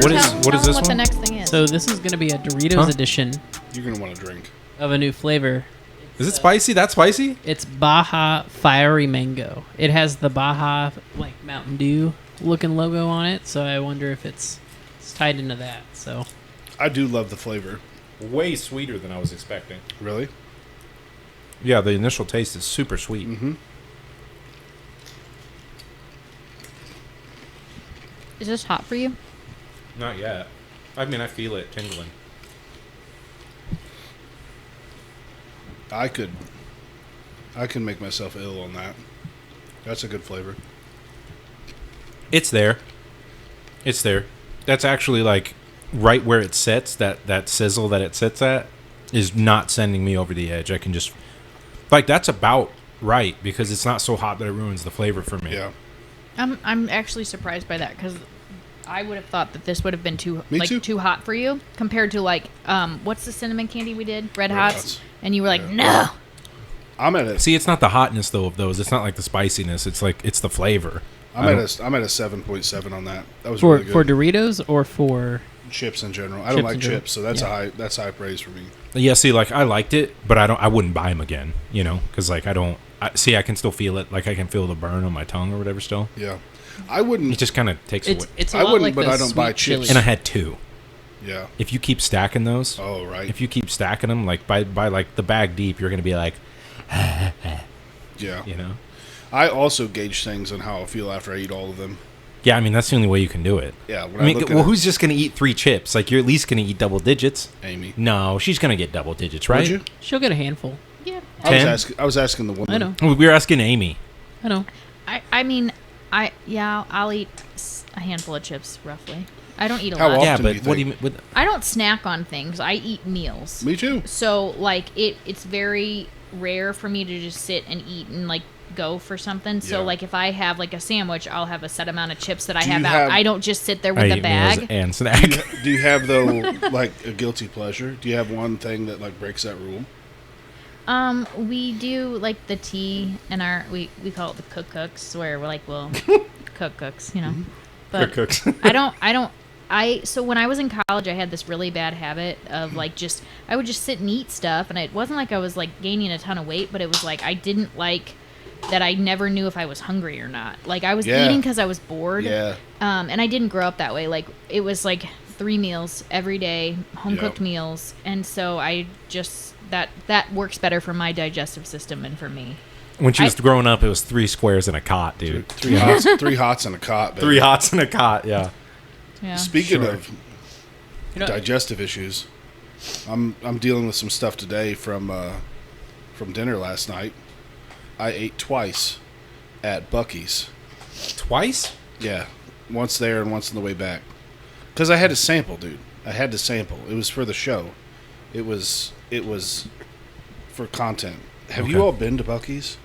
Jim, What tell is them this what the one? next thing is. So this is going to be a Doritos edition You're going to want to drink. of a new flavor. Is it spicy? That's spicy? It's Baja Firey Mango. It has the Baja like Mountain Dew looking logo on it, so I wonder if it's tied into that. So I do love the flavor. Way sweeter than I was expecting. Really? Yeah, the initial taste is super sweet. Mm-hmm. Is this hot for you? Not yet. I mean, I feel it tingling. I can make myself ill on that. That's a good flavor. It's there. It's there. That's actually like right where it sits. That sizzle that it sits at is not sending me over the edge. I can just like that's about right because it's not so hot that it ruins the flavor for me. Yeah. I'm actually surprised by that because I would have thought that this would have been too Me too. too hot for you compared to like what's the cinnamon candy we did? Red Hots. Hots. And you were like, Yeah. no. I'm at a See, it's not the hotness though of those. It's not like the spiciness. It's like it's the flavor. I'm at a 7.7 on that. That was for really good. for Doritos or for chips in general. I don't Chips like in general. chips, so that's Yeah. high praise for me. Yeah, see, like I liked it, but I wouldn't buy them again. You know, because like I can still feel it. Like I can feel the burn on my tongue or whatever. Still, Yeah. I wouldn't it just kind of takes it's away. it's a I lot wouldn't, like but the I don't buy sweet chips. chili. And I had two. Yeah. If you keep stacking those, Oh, right. if you keep stacking them, like by like the bag deep, you're gonna be like, Yeah. you know. I also gauge things on how I feel after I eat all of them. Yeah, I mean that's the only way you can do it. Yeah. When I mean, look well, at who's just gonna eat 3 chips? Like you're at least gonna eat double digits. Amy? No, she's gonna get double digits, right? Would you? She'll get a handful. Yeah. Ten? I was asking the woman. I know. We were asking Amy. I know. I mean, I'll eat a handful of chips roughly. I don't eat a How lot. often Yeah, do but you what do think? you mean? I don't snack on things. I eat meals. Me too. So like it's very rare for me to just sit and eat and like go for something. So Yeah. like if I have like a sandwich, I'll have a set amount of chips that I Do have you out. have- I don't just sit there I with a eat meals bag. and snack. Do you have though like a guilty pleasure? Do you have one thing that like breaks that rule? We do like the tea and we call it the cooks where we're like, well, cooks, you know. But Cooks. so when I was in college, I had this really bad habit of like I would just sit and eat stuff, and it wasn't like I was like gaining a ton of weight, but it was like I didn't like that I never knew if I was hungry or not. Like I was Yeah. eating because I was bored. Yeah. And I didn't grow up that way. Like it was like 3 meals every day, home cooked Yep. meals, and so I just that works better for my digestive system and for me. When she was growing up, it was 3 squares and a cot, dude. Three hots and a cot. Baby. 3 hots and a cot. Yeah. Yeah. Speaking Sure. of You know, digestive issues, I'm dealing with some stuff today from dinner last night. I ate twice at Buc-ee's. Twice? Yeah, once there and once on the way back. Because I had to sample, dude. I had to sample. It was for the show. It was for content. Have you Okay. all been to Buc-ee's?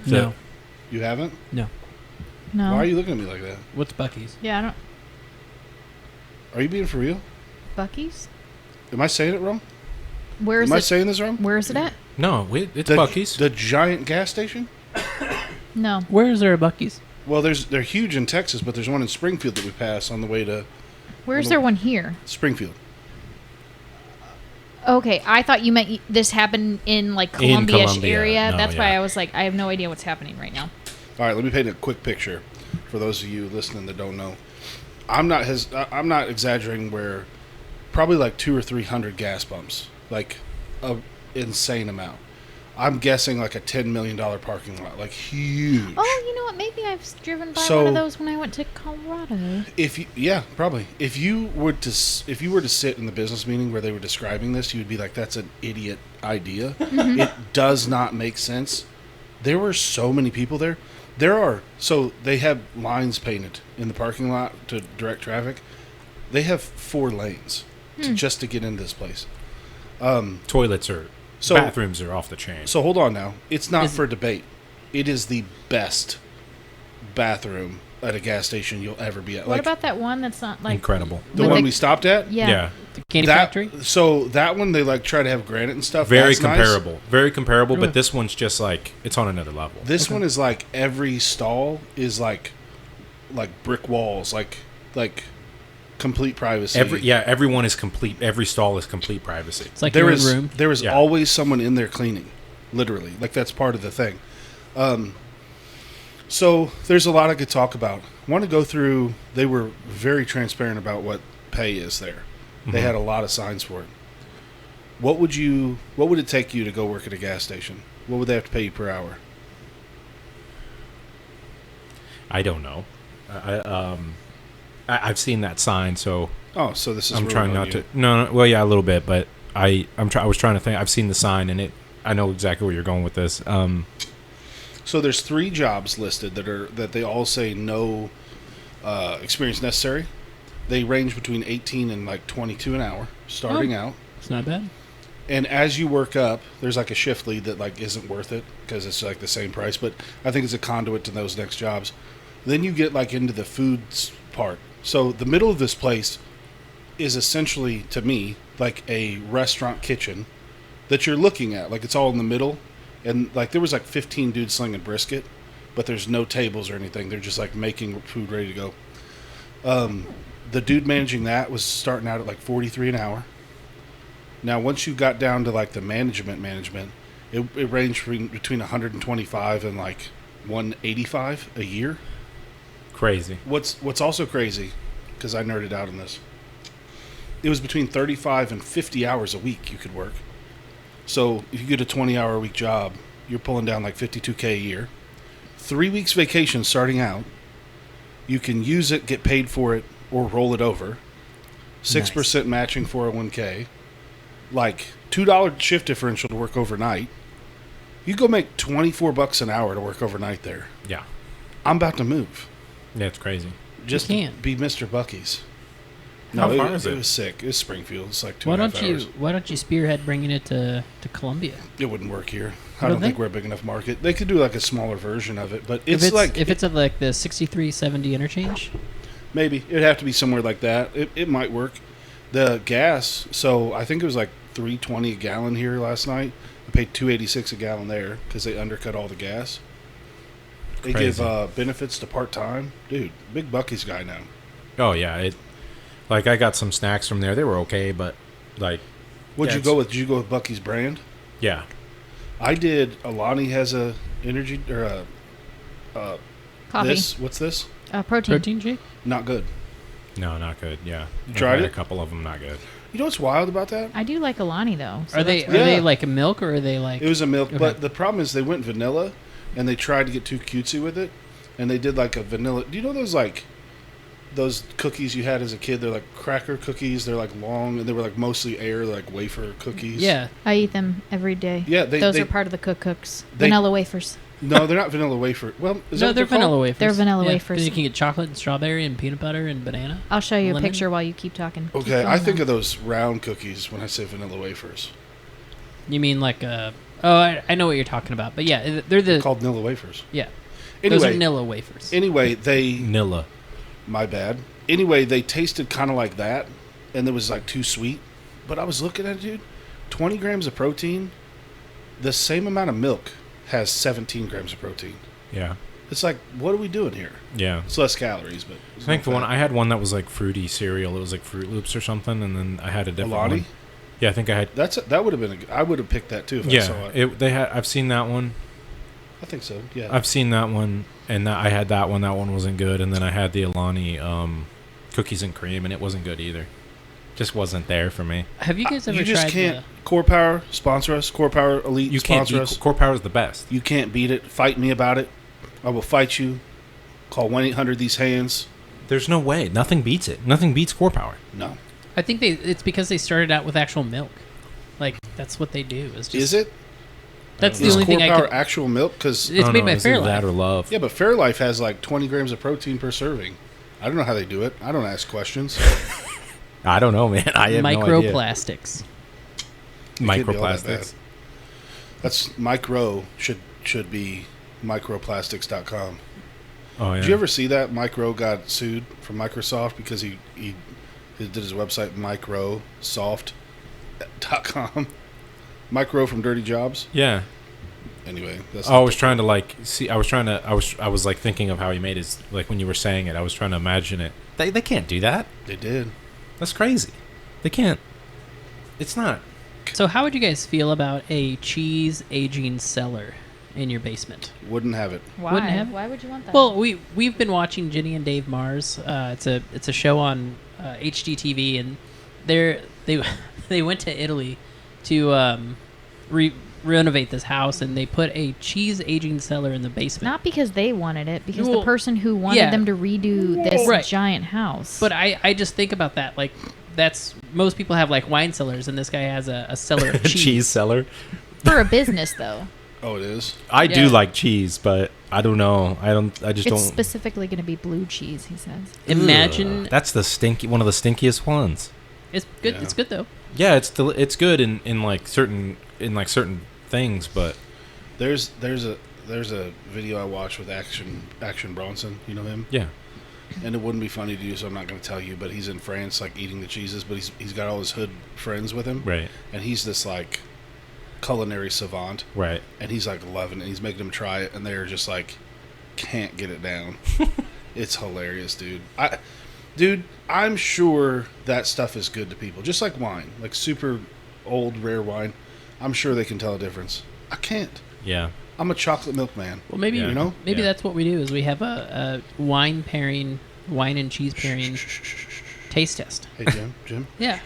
no, You haven't? no. No. Why are you looking at me like that? What's Buc-ee's? Yeah, I don't. Are you being for real? Buc-ee's? Am I saying it wrong? Where is Am I it? saying this wrong? Where is it at? No, it's The, Buc-ee's. The giant gas station? No. Where is there a Buc-ee's? Well, they're huge in Texas, but there's one in Springfield that we pass on the way to Where's there one here? Springfield. Okay, I thought you meant this happened in like Columbia-ish Columbia, area. no, That's why yeah. I was like, I have no idea what's happening right now. All right, let me paint a quick picture for those of you listening that don't know. I'm not exaggerating. Where probably like 200 or 300 gas pumps, like a insane amount. I'm guessing like a $10 million parking lot, like huge. Oh, you know what? Maybe I've driven by So- one of those when I went to Colorado. Probably. If you were to sit in the business meeting where they were describing this, you would be like, "That's an idiot idea. Mm-hmm. It does not make sense." There were so many people there. So they have lines painted in the parking lot to direct traffic. They have 4 lanes just to get into this place. Toilets are, bathrooms are off the chain. So hold on now. It's not for debate. It is the best bathroom at a gas station you'll ever be at. What about that one that's not like Incredible. the with one the- we stopped at? Yeah. The Candy That, Factory? so that one they like try to have granite and stuff. Very That's nice. comparable. Very comparable, Really? but this one's just like, it's on another level. This one is like every stall is like like brick walls, like complete privacy. Everyone is complete. Every stall is complete privacy. It's like your own room. There is Yeah. always someone in there cleaning, literally. Like that's part of the thing. So there's a lot I could talk about. I want to go through. They were very transparent about what pay is there. They had a lot of signs for it. What would it take you to go work at a gas station? What would they have to pay you per hour? I don't know. I've seen that sign, so So this is I'm really trying on not you. to. No, well, yeah, a little bit, but I was trying to think. I've seen the sign, and I know exactly where you're going with this. So there's 3 jobs listed that they all say no experience necessary. They range between 18 and like 22 an hour starting out. It's not bad. And as you work up, there's like a shift lead that like isn't worth it because it's like the same price, but I think it's a conduit to those next jobs. Then you get like into the foods part. So the middle of this place is essentially, to me, like a restaurant kitchen that you're looking at. Like it's all in the middle. And like there was like 15 dudes slinging brisket, but there's no tables or anything. They're just like making food ready to go. The dude managing that was starting out at like 43 an hour. Now, once you got down to like the management, it ranged between 125 and like 185 a year. Crazy. What's also crazy, because I nerded out on this, it was between 35 and 50 hours a week you could work. So if you get a 20-hour a week job, you're pulling down like $52K a year. 3 weeks vacation starting out. You can use it, get paid for it, or roll it over. 6% matching 401K. Like $2 shift differential to work overnight. You go make $24 an hour to work overnight there. Yeah. I'm about to move. Yeah, it's crazy. Just You to can't. be Mr. Bucky's. How No, far it is it? was sick. It was Springfield. It's like 2.5 hours. Why don't you spearhead bringing it to Columbia? It wouldn't work here. You I don't don't think think? we're a big enough market. They could do like a smaller version of it, but If it's like if it's at like the 6370 interchange. maybe it'd have to be somewhere like that. It might work. The gas. So I think it was like $3.20 a gallon here last night. I paid $2.86 a gallon there because they undercut all the gas. They give Crazy. benefits to part time. Dude, big Bucky's guy now. Oh yeah, like I got some snacks from there. They were okay, but like, What'd Yeah, you go with? Did you go with Bucky's brand? yeah, I did. Alani has a energy or Coffee. What's this? Protein. Protein shake? Not good. no, not good. Yeah, I've tried had it? A couple of them, not good. You know what's wild about that? I do like Alani though. so Are they that's- are they Yeah. like a milk or are they like It was a milk, Okay. but the problem is they went vanilla, and they tried to get too cutesy with it, and they did like a vanilla. Do you know those cookies you had as a kid? They're like cracker cookies. They're like long, and they were like mostly air, like wafer cookies. Yeah. I eat them every day. Yeah, those they- are part of the cooks. they- Vanilla wafers. No, they're not vanilla wafer. Well, is that No, what they're vanilla called? wafers. They're vanilla Yeah, wafers. You can get chocolate and strawberry and peanut butter and banana. I'll show you a Lemon? picture while you keep talking. Keep Okay, going I think on. of those round cookies when I say vanilla wafers. You mean like I know what you're talking about. But yeah, they're the Called Nilla wafers. yeah. Those are Anyway, Nilla wafers. anyway, Nilla. my bad. Anyway, they tasted kind of like that, and it was like too sweet. But I was looking at it, dude. 20 grams of protein, the same amount of milk has 17 grams of protein. Yeah, It's like, what are we doing here? yeah. It's less calories, but I think I had one that was like fruity cereal. It was like Fruit Loops or something, and then I had a different Alani? one. Yeah, I think I had. That would have been. I would have picked that too if I saw Yeah, it. I've seen that one. I think so. Yeah. I've seen that one, and I had that one. That one wasn't good, and then I had the Alani cookies and cream, and it wasn't good either. Just wasn't there for me. Have you guys ever you just tried can't. Core Power sponsor us. Core Power Elite You can't sponsor beat us. Core Power is the best. You can't beat it. Fight me about it. I will fight you. Call 1-800 these hands. There's no way. Nothing beats it. Nothing beats Core Power. No. I think it's because they started out with actual milk. Like that's what they do. It's just, Is it? That's the Is only Core thing I Power could. actual milk? Because It's made by Is it Fairlife. that or Love. yeah, but Fairlife has like 20 grams of protein per serving. I don't know how they do it. I don't ask questions. I don't know, man. I have no idea. Microplastics. It can't be all that Microplastics. bad. That's micro should be microplastics.com. Oh yeah. Did you ever see that Micro got sued from Microsoft because he did his website microsoft.com? Micro from Dirty Jobs. Yeah. Anyway, that's Oh, I was trying to like see. I was like thinking of how he made his, like when you were saying it. I was trying to imagine it. They can't do that. They did. That's crazy. They can't. It's not. So how would you guys feel about a cheese aging cellar in your basement? Wouldn't have it. Why? Wouldn't have it? Why would you want that? Well, we've been watching Ginny and Dave Mars. It's a show on HGTV, and they went to Italy to renovate this house, and they put a cheese aging cellar in the basement. not because they wanted it, because Well, the person who wanted yeah. them to redo this Right. giant house. But I just think about that. Like, that's most people have like wine cellars, and this guy has a cellar of cheese. Cheese cellar. for a business, though, Oh, it is. I do Yeah. like cheese, but I don't know. I just it's don't. specifically going to be blue cheese. He says. Imagine That's the one of the stinkiest ones. it's good. Yeah. It's good though. Yeah, it's good in like certain things, but There's a video I watched with Action Bronson. You know him? yeah. And it wouldn't be funny to you, so I'm not going to tell you. But he's in France, like eating the cheeses. But he's got all his hood friends with him, Right. and he's this like culinary savant, Right. and he's like loving it. He's making them try it, and they're just like can't get it down. It's hilarious, dude. I'm sure that stuff is good to people, just like wine, like super old rare wine. I'm sure they can tell a difference. I can't. Yeah. I'm a chocolate milk man. Well, maybe Yeah. You know? maybe Yeah. that's what we do. Is we have a wine and cheese pairing taste test. Hey, Jim. Yeah.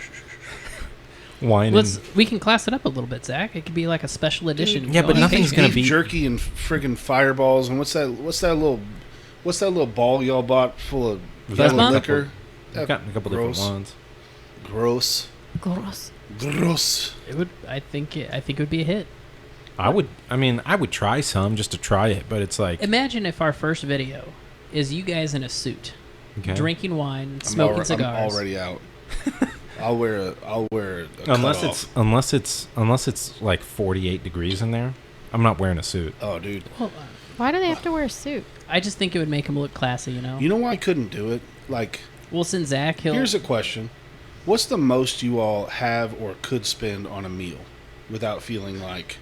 Wine. We can class it up a little bit, Zach. It could be like a special edition. Yeah, but wine nothing's tasting. gonna Beef be- jerky and friggin' fireballs. And what's that little ball y'all bought full of That's yellow not- liquor? I've gotten a couple Gross. different ones. Gross. Gross. It would. I think it would be a hit. I would try some just to try it, but it's like Imagine if our first video is you guys in a suit, okay. drinking wine, smoking I'm cigars. already out. I'll wear a unless it's like 48 degrees in there. I'm not wearing a suit. Oh, dude. Well, Why do they have to wear a suit? I just think it would make him look classy. You know. You know why I couldn't do it? Like, Wilson, Zach, here's a question. What's the most you all have or could spend on a meal without feeling like...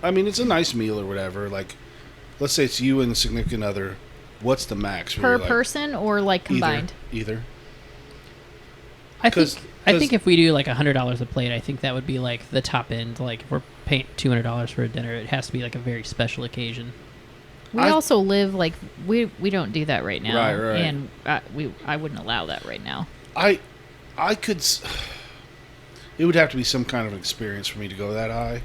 I mean, it's a nice meal or whatever. Like, let's say it's you and a significant other. What's the max? where Per you're like, person or like combined? Either. I 'Cause- think if we do like $100 a plate, I think that would be like the top end. Like if we're paying $200 for a dinner, it has to be like a very special occasion. We I- also live like we don't do that right now, Right. and I wouldn't allow that right now. I could... It would have to be some kind of experience for me to go that high.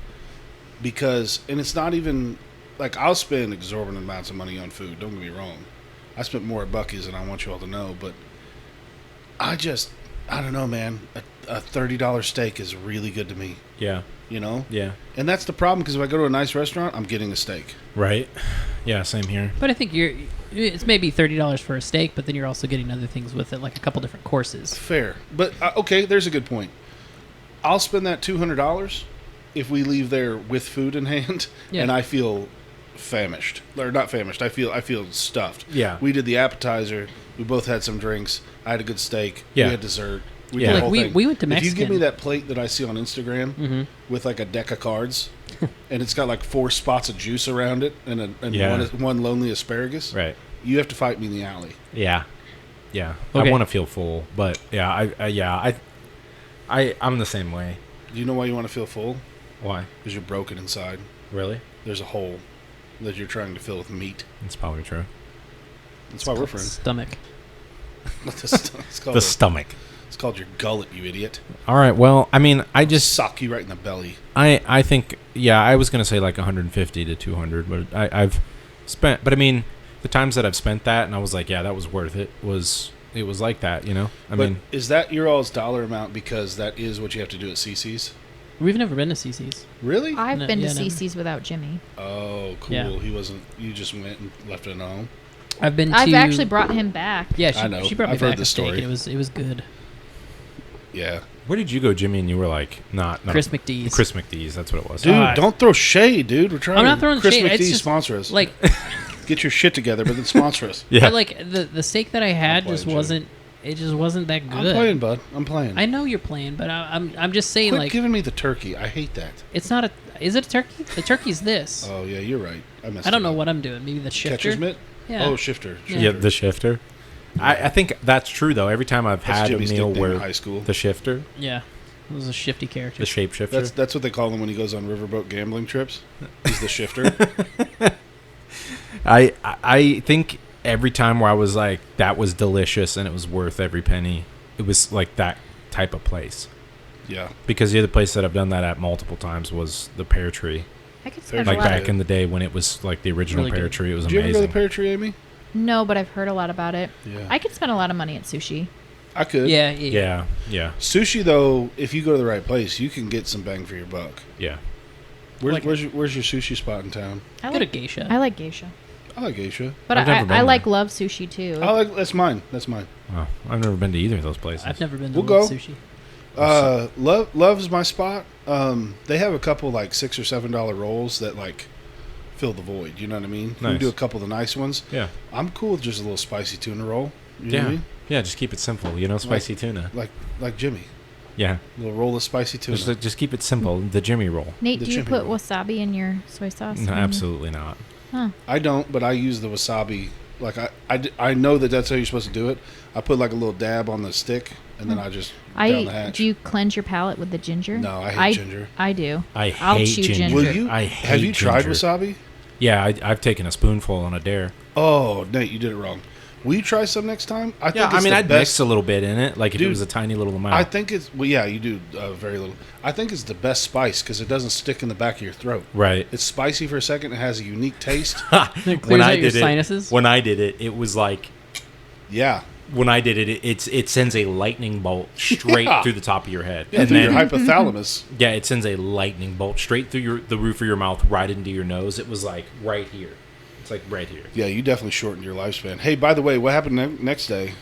Because... And it's not even... Like, I'll spend exorbitant amounts of money on food. Don't get me wrong. I spent more at Buc-ee's than I want you all to know. But I don't know, man. A $30 steak is really good to me. Yeah. You know? Yeah. And that's the problem, because if I go to a nice restaurant, I'm getting a steak. Right. Yeah. Same here. But I think it's maybe $30 for a steak, but then you're also getting other things with it, like a couple different courses. Fair. But, okay, there's a good point. I'll spend that $200 if we leave there with food in hand, Yeah. and I feel famished. Or not famished. I feel stuffed. Yeah. We did the appetizer. We both had some drinks. I had a good steak. Yeah. We had dessert. We Yeah. did the Like whole we thing. went to If you give Mexican. me that plate that I see on Instagram Mhm. with like a deck of cards, and it's got like 4 spots of juice around it, and Yeah. one lonely asparagus, Right. you have to fight me in the alley. Yeah. Yeah. Okay. I want to feel full, but yeah, I'm the same way. Do you know why you want to feel full? Why? Because you're broken inside. Really? There's a hole that you're trying to fill with meat. That's probably true. That's why we're friends. Stomach. The stomach. It's called your gullet, you idiot. All right. Well, I mean, I just Sock you right in the belly. I think I was gonna say like 150 to 200, but I've spent. But I mean, the times that I've spent that, and I was like, yeah, that was worth it. It was like that, you know. I But mean, is that your all's dollar amount because that is what you have to do at CC's? We've never been to CC's. Really? I've No, been to yeah, no. CC's without Jimmy. Oh, cool. Yeah. He wasn't. You just went and left it at home. I've been. I've to, actually brought him back. Yeah, I know. she brought me I've heard back the a steak, story. and it was good. Yeah. where did you go, Jimmy? And you were like, not Chris McDee's. Chris McDee's. That's what it was. Dude, God. don't throw shade, dude. We're trying I'm to... not throwing Chris shade. It's McDee just, sponsor us. Like, Get your shit together, but then sponsor us. Yeah. but like the steak that I had playing, just Jim. wasn't. It just wasn't that good. I'm playing, bud. I'm playing. I know you're playing, but I'm just saying Quit like giving me the turkey. I hate that. it's not a. Is it a turkey? The turkey's this. Oh yeah, you're right. I don't know what I'm doing. Maybe the shifter. Catcher's mitt. Yeah. Oh, shifter. Yeah, the shifter. I think that's true though. Every time I've That's had Jimmy's a meal nickname where in high school. the shifter, Yeah. It was a shifty character. the shapeshifter. That's what they call him when he goes on riverboat gambling trips. He's the shifter. I think every time where I was like, that was delicious and it was worth every penny, it was like that type of place. Yeah. Because the other place that I've done that at multiple times was the Pear Tree. I could spend a Like lot back of, in the day when it was like the original Really Pear good. Tree. It was Did you ever go to amazing. the Pear Tree, Amy? No, but I've heard a lot about it. Yeah. I could spend a lot of money at sushi. I could. Yeah. Yeah. Sushi though, if you go to the right place, you can get some bang for your buck. Yeah. Like- Where's your sushi spot in town? I Go to like, geisha. I like geisha. I like geisha. But I've never been I like there. love sushi too. That's mine. That's mine. Oh, I've never been to either of those places. I've never been to We'll Love go. Sushi. Love's my spot. They have a couple like $6 or $7 rolls that like fill the void. You know what I mean? We Nice. do a couple of the nice ones. Yeah. I'm cool with just a little spicy tuna roll. You know Yeah. what I mean? Yeah, just keep it simple. You know, spicy tuna. Like Jimmy. Yeah. A little roll of spicy tuna. Just keep it simple. The Jimmy roll. Nate, The do you chimney put roll. wasabi in your soy sauce? No, absolutely not. Huh. I don't, but I use the wasabi. Like I know that that's how you're supposed to do it. I put like a little dab on the stick, and then I just down the hatch. Do you cleanse your palate with the ginger? No, I hate ginger. I do. I'll chew hate ginger. Will you? I have hate you tried ginger. wasabi? Yeah, I've taken a spoonful on a dare. Oh, Nate, you did it wrong. Will you try some next time? I think it's the I'd best. mix a little bit in it, like if it Dude, was a tiny little amount. I think it's yeah, you do very little. I think it's the best spice because it doesn't stick in the back of your throat. right. It's spicy for a second. It has a unique taste. It clears out your sinuses. When I did it, it was like Yeah, when I did it, it sends a lightning bolt straight Yeah. through the top of your head, yeah, and through then your hypothalamus. yeah, it sends a lightning bolt straight through the roof of your mouth, right into your nose. It was like right here. It's like right here. Yeah, you definitely shortened your lifespan. Hey, by the way, what happened next day?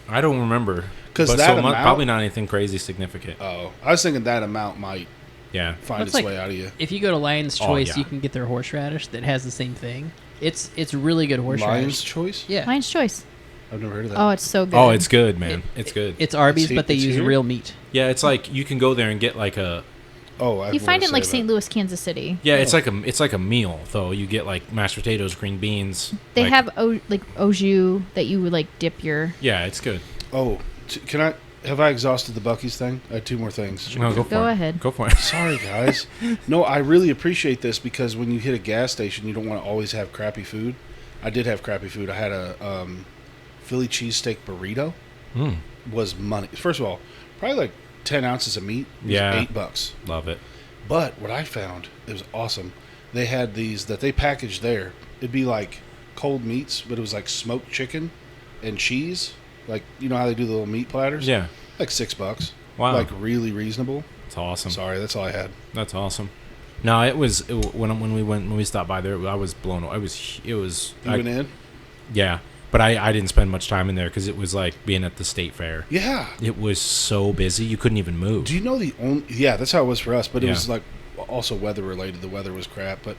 I don't remember 'Cause But that so amount- probably not anything crazy significant. Oh, I was thinking that amount might Yeah. find That's its like- way out of you. If you go to Lion's Oh, Choice, yeah. you can get their horseradish that has the same thing. It's really good Lion's horseradish. Choice? Yeah. Lion's Choice. I've never heard of that. Oh, it's so good. Oh, it's good, man. It's good. It's Arby's, It's but they it's use here? real meat. Yeah, it's like you can go there and get like a Oh, I have You more find to it in like say St. about Louis, Kansas City. yeah, it's like a meal though. You get like mashed potatoes, green beans. They like- have like au jus that you would like dip your. Yeah, it's good. Oh, can I? Have I exhausted the Buc-ee's thing? I had two more things. No, go for it. Go ahead. Go for it. Sorry, guys. No, I really appreciate this because when you hit a gas station, you don't want to always have crappy food. I did have crappy food. I had a Philly cheesesteak burrito. Mm, Was money. First of all, probably like 10 ounces of meat. It was Yeah. $8. love it. But what I found, it was awesome. They had these that they packaged there. It'd be like cold meats, but it was like smoked chicken and cheese. Like, you know how they do the little meat platters? Yeah, Like $6. Wow. Like really reasonable. it's awesome. Sorry, that's all I had. That's awesome. No, when we stopped by there, I was blown away. It was You went in? yeah, but I didn't spend much time in there because it was like being at the state fair. Yeah. It was so busy you couldn't even move. Do you know the only? Yeah, that's how it was for us. But it Yeah. was like also weather related. The weather was crap. But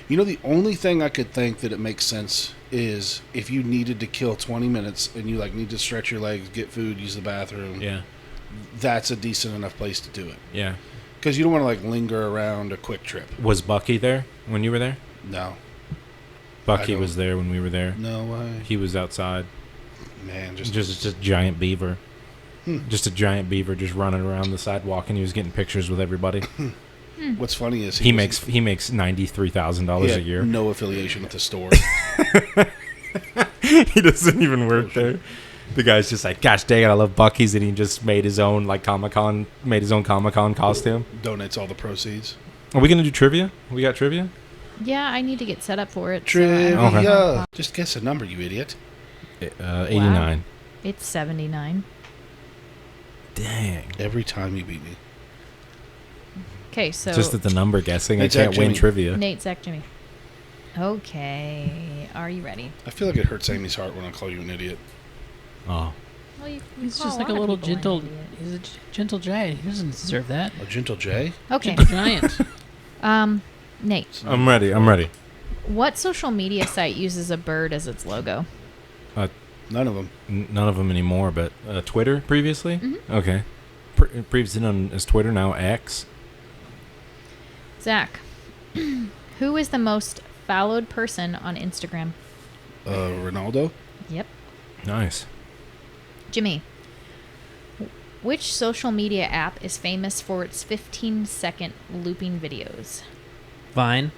you know, the only thing I could think that it makes sense is if you needed to kill 20 minutes and you like need to stretch your legs, get food, use the bathroom. Yeah, That's a decent enough place to do it. yeah. Because you don't want to like linger around a quick trip. Was Bucky there when you were there? No, Bucky don't- was there when we were there. no way, He was outside. man. Just a giant beaver. Just a giant beaver just running around the sidewalk, and he was getting pictures with everybody. What's funny is He makes $93,000 a year. No affiliation with the store. He doesn't even work there. The guy's just like, gosh dang it, I love Bucky's, and he just made his own Comic-Con costume. Donates all the proceeds. Are we gonna do trivia? We got trivia? Yeah, I need to get set up for it. so Trivia. I don't know. Just guess a number, you idiot. 89. It's 79. Dang. Every time you beat me. Okay, so Just at the number guessing, Hey, I can't Jack, win Jimmy. trivia. Nate, Zach, Jimmy. Okay, are you ready? I feel like it hurts Amy's heart when I call you an idiot. Oh. Well, you He's call just like a lot of little people an gentle. idiot. He's a gentle giant. He doesn't deserve that. A gentle J? Okay, Gentle giant. Nate, I'm ready. what social media site uses a bird as its logo? None of them. None of them anymore, but Twitter previously? Mhm. Okay. Previously known as Twitter, now X. Zach, who is the most followed person on Instagram? Ronaldo. Yep. Nice. Jimmy, which social media app is famous for its 15-second looping videos? Vine.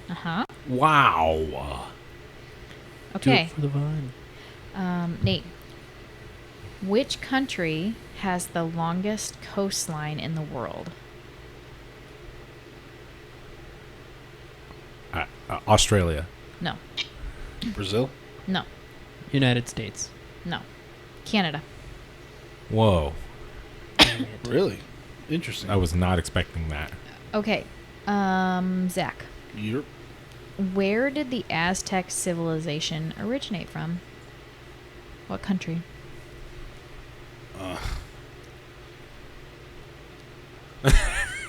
Uh-huh. Wow. Do Okay. it for the Vine. Nate, which country has the longest coastline in the world? Australia. No. Brazil. No. United States. No. Canada. Whoa. Really? Interesting. I was not expecting that. Okay. Zach, Europe. where did the Aztec civilization originate from? What country?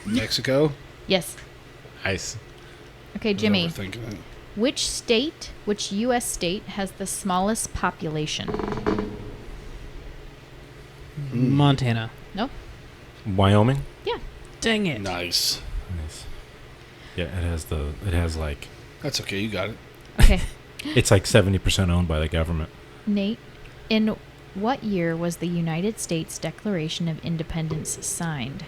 Mexico. Yes. Nice. Okay, Jimmy. Overthinking it. Which U.S. state has the smallest population? Montana. No? Wyoming? Yeah. Dang it. Nice. Nice. Yeah, it has like, That's okay. You got it. Okay. it's like 70% owned by the government. Nate, in what year was the United States Declaration of Independence signed?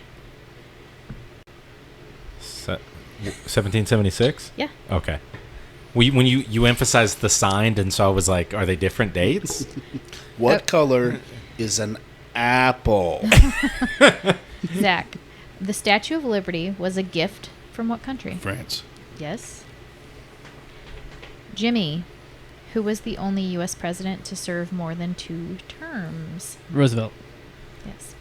1776? Yeah. Okay. When you emphasized the signed, and so I was like, are they different dates? What color is an apple? Zach, the Statue of Liberty was a gift from what country? France. Yes. Jimmy, who was the only U.S. president to serve more than 2 terms? Roosevelt. Yes.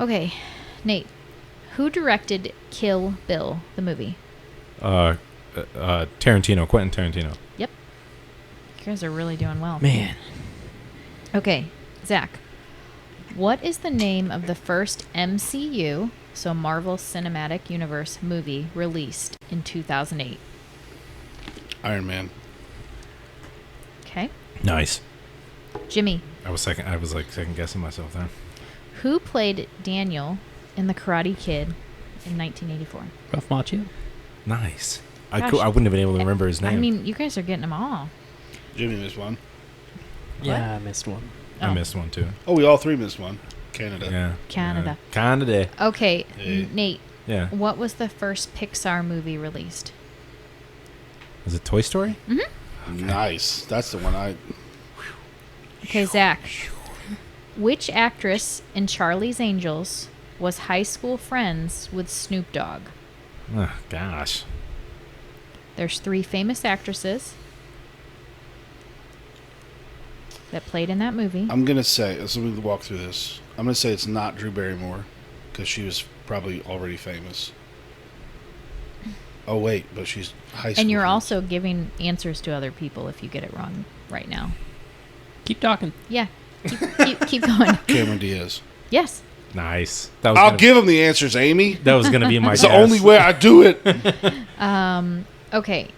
Okay, Nate, who directed Kill Bill, the movie? Tarantino, Quentin Tarantino. Yep. You guys are really doing well. Man. Okay, Zach, what is the name of the first MCU, so Marvel Cinematic Universe movie, released in 2008? Iron Man. Okay. Nice. Jimmy, I was second guessing myself there. who played Daniel in The Karate Kid in 1984? Ralph Macchio. Nice. Gosh. I wouldn't have been able to remember his name. I mean, you guys are getting them all. Jimmy missed one. Yeah, I missed one. I Oh. missed one too. Oh, we all three missed one. Canada. Yeah. Canada. Yeah. Canada. Okay, Hey. Nate, Yeah. what was the first Pixar movie released? Is it Toy Story? Nice. That's the one I. Okay, Zach, which actress in Charlie's Angels was high school friends with Snoop Dogg? Oh, gosh. There's 3 famous actresses that played in that movie. I'm gonna say. So we walk through this. I'm gonna say it's not Drew Barrymore, because she was probably already famous. Oh wait, but she's high school. And you're friends. also giving answers to other people if you get it wrong right now. Keep talking. Yeah, keep going. Cameron Diaz. Yes. Nice. That was I'll gonna, give him the answers, Amy. That was going to be my It's guess. the only way I do it. Okay,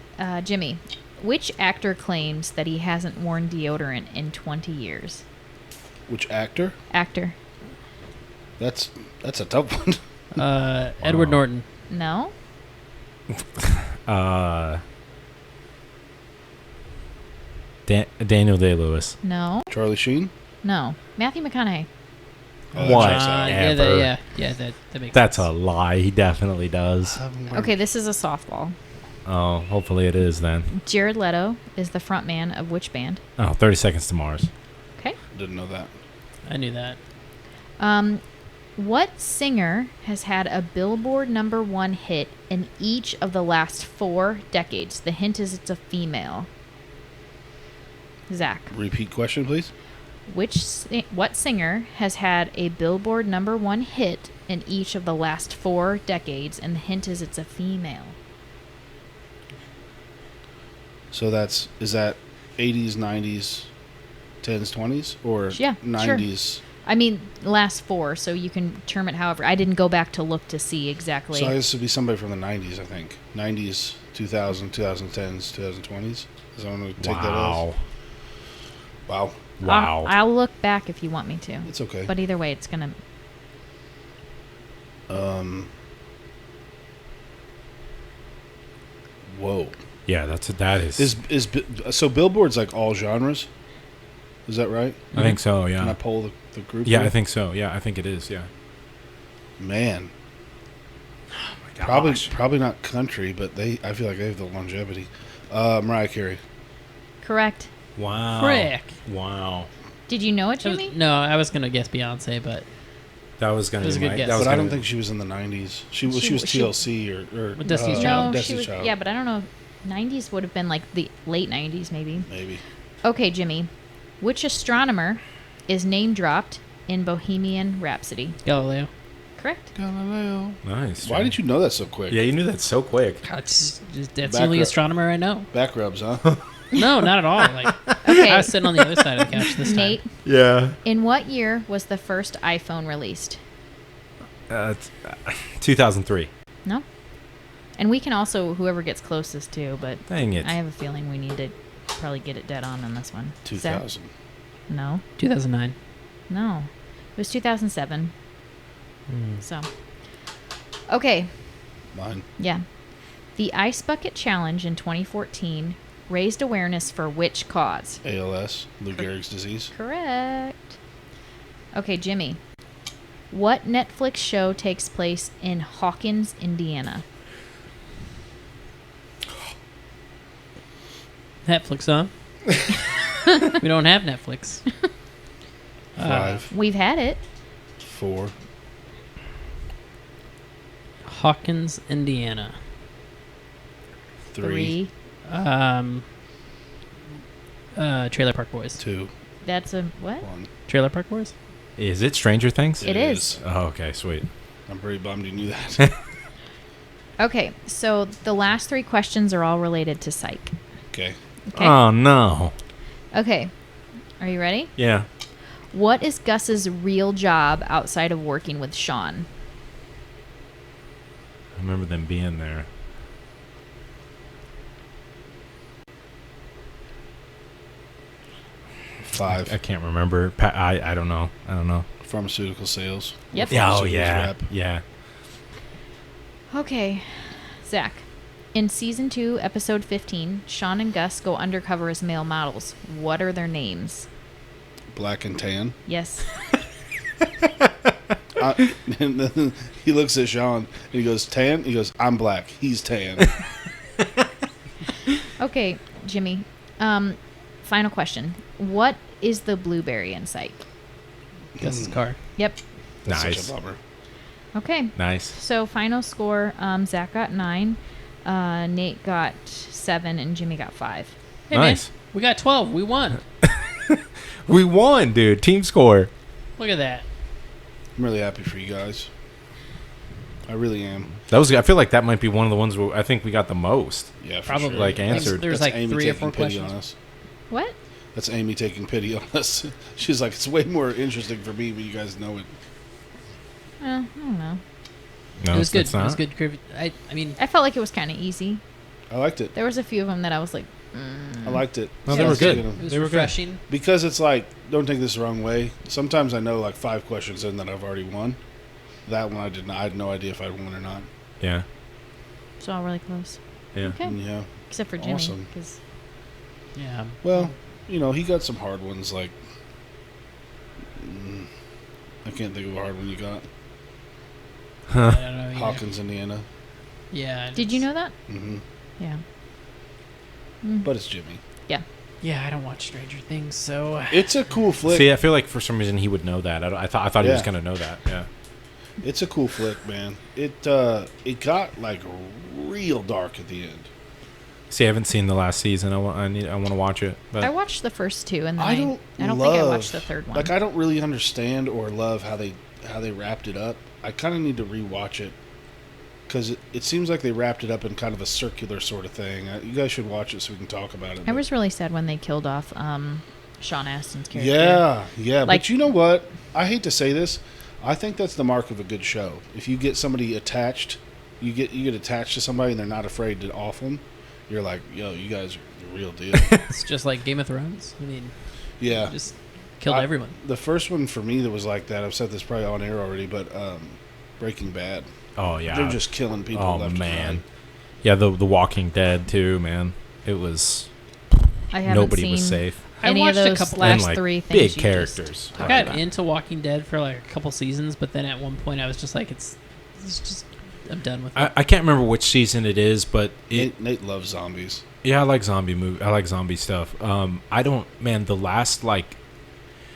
Jimmy, which actor claims that he hasn't worn deodorant in 20 years? Which actor? Actor. That's a tough one. Edward Norton. No? Daniel Day-Lewis. No? Charlie Sheen. No. Matthew McConaughey. Oh, that What? checks out. Yeah, that makes That's sense. a lie. He definitely does. Okay, this is a softball. Oh, hopefully it is then. Jared Leto is the front man of which band? Oh, 30 Seconds to Mars. Okay. Didn't know that. I knew that. What singer has had a Billboard #1 hit in each of the last 4 decades? The hint is it's a female. Zach, Repeat question, please. what singer has had a Billboard #1 hit in each of the last 4 decades? And the hint is it's a female. So is that 80s, 90s, 10s, 20s, or Yeah, sure. 90s? I mean, last 4, so you can term it however. I didn't go back to look to see exactly. So this would be somebody from the 90s, I think. 90s, 2000, 2010s, 2020s. Is that going to take that Wow. as? Wow. Wow. I'll look back if you want me to. It's okay. But either way, it's gonna. Whoa. Yeah, that is. So Billboard's like all genres? Is that right? I think so. Can I Yeah. poll the group? Yeah, here? I think so. Yeah, I think it is. Yeah. Man. Gosh. Probably not country, but I feel like they have the longevity. Mariah Carey. Correct. Wow. Frick. Wow. Did you know it, That was- Jimmy? no, I was gonna guess Beyonce, but That was gonna That was be a good my. guess. That was But I gonna don't think she was in the 90s. She was She- TLC or With Destiny's No, Child. she Destiny's was. Child. Yeah, but I don't know. 90s would have been like the late 90s, maybe. Maybe. Okay, Jimmy. Which astronomer is name dropped in Bohemian Rhapsody? Galileo. Correct. Galileo. Nice. Why did you know that so quick? Yeah, you knew that so quick. God, that's Back the only up. astronomer I know. Back rubs, huh? No, not at all. Like Okay. I was sitting on the other side of the couch this time. Nate, Yeah. in what year was the first iPhone released? 2003. No. And we can also, whoever gets closest too, but Dang it. I have a feeling we need to probably get it dead on this one. Zach? 2000. No. 2009. No. It was 2007. Hmm. So. Okay. Mine. Yeah. The Ice Bucket Challenge in 2014 raised awareness for which cause? ALS. Lou Gehrig's disease. Correct. Okay, Jimmy. What Netflix show takes place in Hawkins, Indiana? Netflix, huh? We don't have Netflix. 5. We've had it. 4. Hawkins, Indiana. 3. Trailer Park Boys. 2. That's a what? 1. Trailer Park Boys? Is it Stranger Things? It is. Oh, okay, sweet. I'm pretty bummed you knew that. Okay, so the last 3 questions are all related to psych. Okay. Okay. Oh no. Okay. Are you ready? Yeah. What is Gus's real job outside of working with Sean? I remember them being there. I 5. can't remember. I don't know. I don't know. Pharmaceutical sales. Yep. Or Yeah. Oh pharmaceuticals yeah. rep. Yeah. Okay. Zach. In season 2, episode 15, Sean and Gus go undercover as male models. What are their names? Black and tan. Yes. And then he looks at Sean and he goes, tan? He goes, I'm black. He's tan. Okay, Jimmy. Final question. What is the blueberry in sight? Gus's car. Yep. That's Nice. such a bummer. Okay. Nice. So final score, Zach got 9, Nate got 7, and Jimmy got 5. Hey, Nice. man, we got 12. We won. We won, dude. Team score. Look at that. I'm really happy for you guys. I really am. That was. I feel like that might be one of the ones where I think we got the most. Yeah, for Probably. sure. Like, That's- answered. There's that's like Amy 3 or taking 4 pity questions. on us. What? That's Amy taking pity on us. She's like, it's way more interesting for me, but you guys know it. I don't know. No, it was good. it's It was not. good. I mean, I felt like it was kind of easy. I liked it. There was a few of them that I was like, I liked it. No, they I were was good. digging 'em. it was They were good. refreshing. Because it's like, don't take this the wrong way. Sometimes I know like 5 questions in that I've already won. That one I did not. I had no idea if I'd won or not. Yeah. it's all really close. Yeah. Okay. Yeah. Except for Jimmy. Awesome. 'Cause- Yeah. Well, you know, he got some hard ones. Like, I can't think of a hard one you got. I don't know. either. Hawkins, Indiana. Yeah. Did you know that? Hmm Yeah. But it's Jimmy. Yeah, I don't watch Stranger Things, so It's a cool flick. See, I feel like for some reason he would know that. I thought he was Yeah. gonna know that. Yeah. It's a cool flick, man. It got like real dark at the end. See, I haven't seen the last season. I want to watch it. But I watched the first 2, and then I don't think I love- watched the third one. Like, I don't really understand or love how they wrapped it up. I kind of need to rewatch it because it seems like they wrapped it up in kind of a circular sort of thing. You guys should watch it so we can talk about it. I but- was really sad when they killed off Sean Astin's character. Yeah. Like- But you know what? I hate to say this. I think that's the mark of a good show. If you get somebody attached, you get attached to somebody and they're not afraid to off them. You're like, yo, you guys are the real deal. it's just like Game of Thrones. I mean, Yeah. just killed everyone. The first one for me that was like that, I've said this probably on air already, but Breaking Bad. oh yeah. They're just killing people Oh left and man. right. Yeah, the Walking Dead too, man. It was I haven't nobody seen was safe. I any of watched a those couple- last And, like, three things. big you just characters. talked I got about. into Walking Dead for like a couple seasons, but then at one point I was just like, it's just I'm done with it. I can't remember which season it is, but Nate loves zombies. yeah, I like I like zombie stuff. I don't, man. The last like,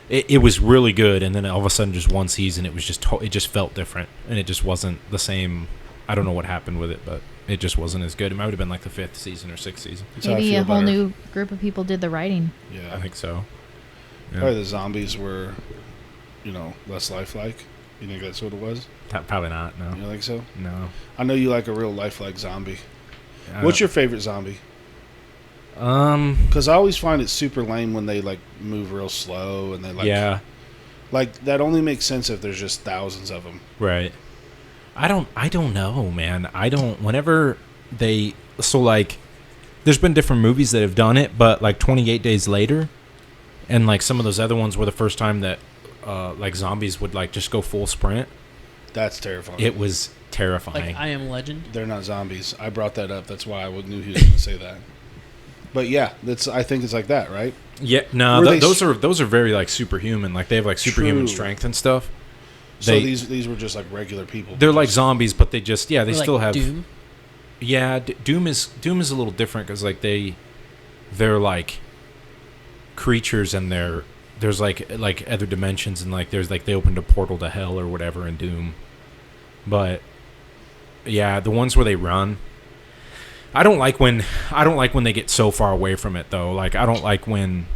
it was really good, and then all of a sudden, just one season, it was just it just felt different, and it just wasn't the same. I don't know what happened with it, but it just wasn't as good. It might have been like the 5th season or 6th season. That's how I Maybe feel a whole about her. new group of people did the writing. Yeah, I think so. Yeah. probably the zombies were, less lifelike. You think that's what it was? Probably not. No, You don't think so? no. I know you like a real lifelike zombie. I What's don't- your favorite zombie? Because I always find it super lame when they like move real slow and they like like that only makes sense if there's just thousands of them. right. I don't know, man. Whenever they so like, there's been different movies that have done it, but like 28 Days Later, and like some of those other ones were the first time that like zombies would like just go full sprint. That's terrifying. It was terrifying. Like I Am Legend. They're not zombies. I brought that up. That's why I knew he was going to say that. But yeah, I think it's like that, right? Yeah, no, Were they those are very like superhuman. Like they have like superhuman True. strength and stuff. So They- these were just like regular people. They're like zombies, but they just they Or like still have Doom. Yeah, Doom is a little different because like they're like creatures, and there's like other dimensions, and like there's like they opened a portal to hell or whatever in Doom. But yeah, the ones where they run, I don't like when they get so far away from it though. Like I don't like when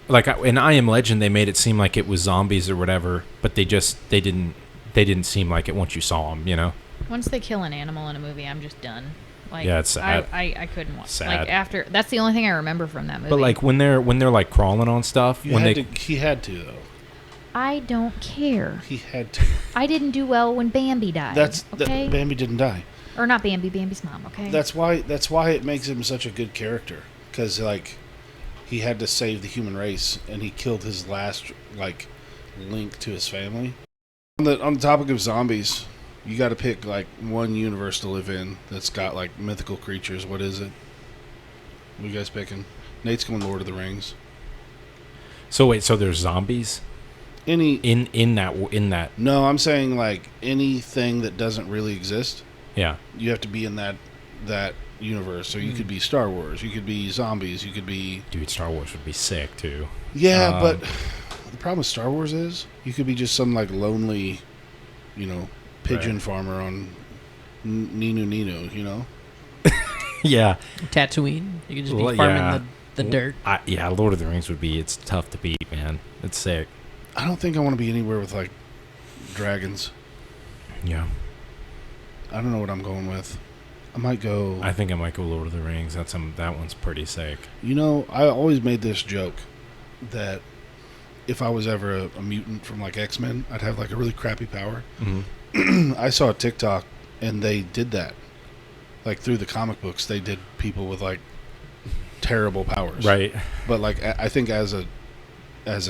in I Am Legend they made it seem like it was zombies or whatever, but they didn't seem like it once you saw them, you know. Once they kill an animal in a movie, I'm just done. Like, Yeah, it's sad. I couldn't watch. Sad. Like after that's the only thing I remember from that movie. But like when they're like crawling on stuff, he had to though. I don't care. He had to. I didn't do well when Bambi died. Okay, Bambi didn't die. or not Bambi, Bambi's mom. Okay, That's why it makes him such a good character, because like he had to save the human race, and he killed his last like link to his family. On the topic of zombies, you got to pick like one universe to live in that's got like mythical creatures. What is it? What are you guys picking? Nate's going Lord of the Rings. So wait, so there's zombies Any in that No, I'm saying like anything that doesn't really exist. yeah. You have to be in that universe. So you could be Star Wars, you could be zombies, you could be Dude, Star Wars would be sick too. yeah. But the problem with Star Wars is you could be just some like lonely, pigeon Right. farmer on Ninu. Yeah. Tatooine. You can just be Well, farming yeah. the dirt. Yeah, Lord of the Rings it's tough to beat, man. It's sick. I don't think I want to be anywhere with like dragons. Yeah. I don't know what I'm going with. I might go. I think I might go Lord of the Rings. That one's pretty sick. I always made this joke that if I was ever a mutant from like X-Men, I'd have like a really crappy power. Mm-hmm. I saw a TikTok and they did that. Like through the comic books, they did people with like terrible powers. Right. But like I think as a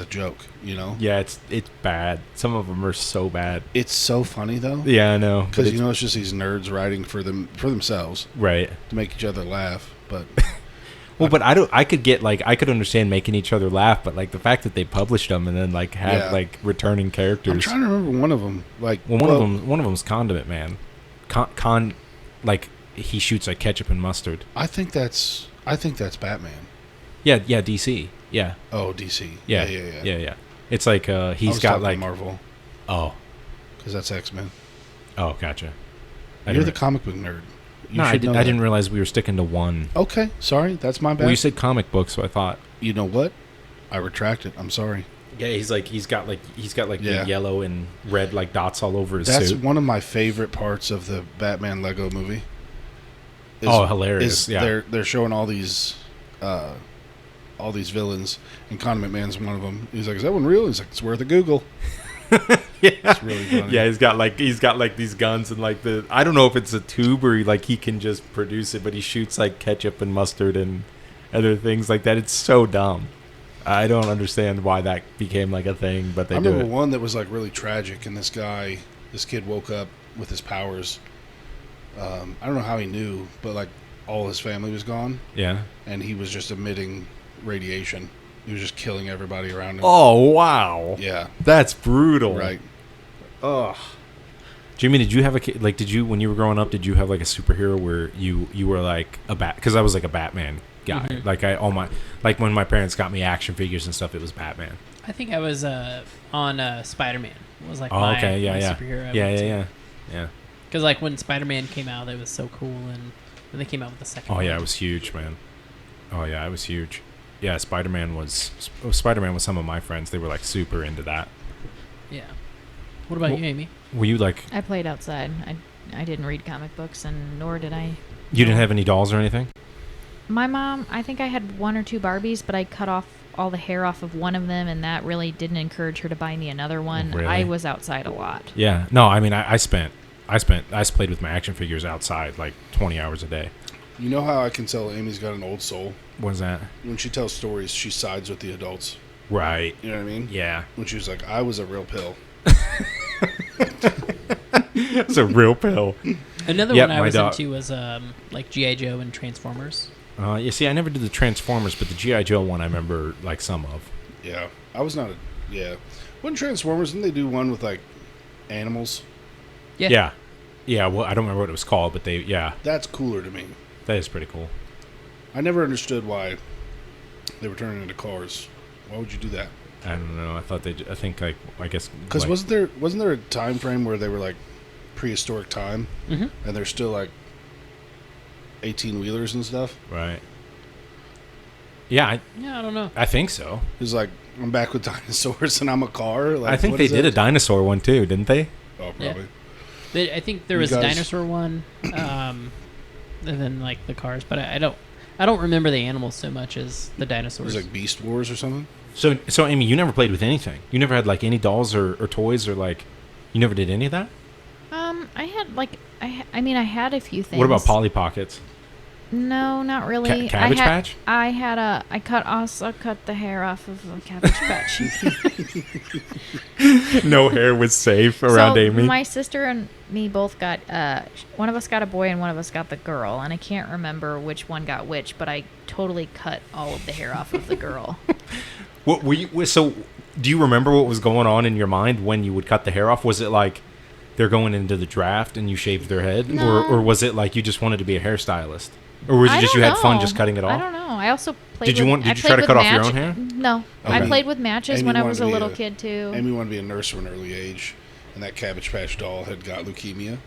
joke, Yeah, it's bad. Some of them are so bad. It's so funny though. Yeah, I know. Because But it's just these nerds writing for themselves right. to make each other laugh. But Well, but I could understand making each other laugh, but like the fact that they published them and then like have Yeah. like returning characters. I'm trying to remember one of them. Like Well, one of them's Condiment Man. Like he shoots like ketchup and mustard. I think that's Batman. Yeah, DC. Yeah, Oh, DC. yeah. It's like I he's was got talking like Marvel because that's X-Men. Gotcha. You're the comic book nerd. You No, I should know that. didn't realize we were sticking to one. Okay, sorry, that's my bad. Well, you said comic book, so I thought. You know what? I retract it. I'm sorry. Yeah, he's got Yeah. the yellow and red like dots all over his That's suit. one of my favorite parts of the Batman Lego movie. Hilarious! Yeah, they're showing all these villains, and Condiment Man's one of them. He's like, "Is that one real?" He's like, "It's worth a Google." yeah, It's really funny. yeah. He's got like these guns and like I don't know if it's a tube or he can just produce it, but he shoots like ketchup and mustard and other things like that. It's so dumb. I don't understand why that became like a thing, but they I do remember it. one that was like really tragic, and this kid woke up with his powers. I don't know how he knew, but like all his family was gone, Yeah. and he was just emitting radiation. He was just killing everybody around him. Oh wow. Yeah, That's brutal. right. Ugh. Jimmy, did you have did you, when you were growing up, did you have like a superhero where you were like a because I was like a Batman guy. Mhm. Like when my parents got me action figures and stuff, it was Batman. I think I was on Spider-Man. Was like Oh, my, okay, yeah, my yeah. superhero. I Yeah, went to. yeah. Because like when Spider-Man came out, it was so cool, and when they came out with the second Oh one. yeah, it was huge, man. Oh yeah, it was huge. Yeah, Spider-Man was some of my friends. They were like super into that. Yeah. What about Well- you, Amy? Were you like, I played outside. I didn't read comic books, and nor did I. you didn't have any dolls or anything? My mom, I think I had 1 or 2 Barbies, but I cut off all the hair off of one of them, and that really didn't encourage her to buy me another one. Really? I was outside a lot. Yeah. No, I mean, I played with my action figures outside like 20 hours a day. You know how I can tell Amy's got an old soul? What's that? When she tells stories, she sides with the adults. Right. You know what I mean? Yeah. When she was like, I was a real pill. It's a real pill. Another Yep, one I my was dog- into was like G.I. Joe and Transformers. You see, I never did the Transformers, but the G.I. Joe one I remember like some of. Yeah. I was not a... Yeah. Wasn't Transformers, didn't they do one with, like, animals? Yeah. Yeah. Yeah, well, I don't remember what it was called, but That's cooler to me. that is pretty cool. I never understood why they were turning into cars. Why would you do that? I don't know. I guess. Because like, wasn't there a time frame where they were, like, prehistoric time? Mm-hmm. And they're still, like, 18-wheelers and stuff? Right. Yeah, Yeah, I don't know. I think so. He's like, I'm back with dinosaurs and I'm a car. Like, I think what they is did a it? dinosaur one too, didn't they? Oh, Yeah. probably. I think there You was a guys- dinosaur one, and then like the cars, but I don't remember the animals so much as the It dinosaurs. was like Beast Wars or something. So Amy, you never played with anything. You never had like any dolls or toys or like, you never did any of that. I had like I mean I had a few things. What about Polly Pockets? No, not really. Cabbage Patch? I also cut the hair off of a Cabbage Patch. No hair was safe around so Amy. my sister and me both got one of us got a boy and one of us got the girl, and I can't remember which one got which, but I totally cut all of the hair off of the girl. What were you? So, do you remember what was going on in your mind when you would cut the hair off? Was it like they're going into the draft and you shaved their head, No. or was it like you just wanted to be a hairstylist, or was it I just don't you had fun know. just cutting it I off? don't know. I also played. Did you with, want- did I you try played to with cut off your match- own hair? No, I Okay. played with matches Amy when I wanted was to a be little a- kid too. Amy wanted to be a nurse from an early age, and that Cabbage Patch doll had got leukemia,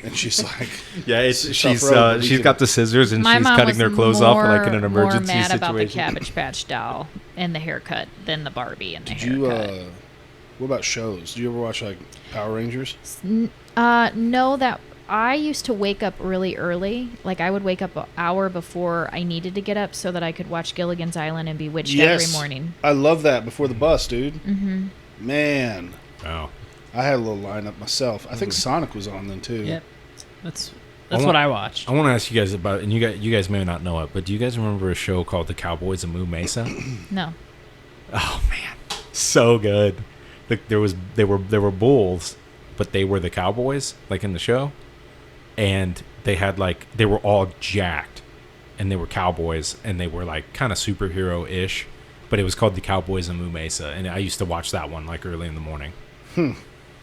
and she's like, Yeah, She's road, but we got the scissors and My she's mom cutting was their clothes off like in an more emergency mad situation. about the Cabbage Patch doll and the haircut than the Barbie and the did you, haircut. what about shows? Do you ever watch, like, Power Rangers? No, that I used to wake up really early. Like I would wake up an hour before I needed to get up so that I could watch Gilligan's Island and Bewitched every morning. I love that before the bus, dude. Mm-hmm. Man, Oh, I had a little lineup myself. I think Sonic was on then, too. Yep. That's want- what I watched. I want to ask you guys about, and you guys may not know it, but do you guys remember a show called The Cowboys of Moo Mesa? No. Oh man, so good. Like there were bulls, but they were the cowboys, like in the show, and they had like they were all jacked, and they were cowboys, and they were like kind of superhero ish, but it was called The Cowboys of Moo Mesa, and I used to watch that one like early in the morning.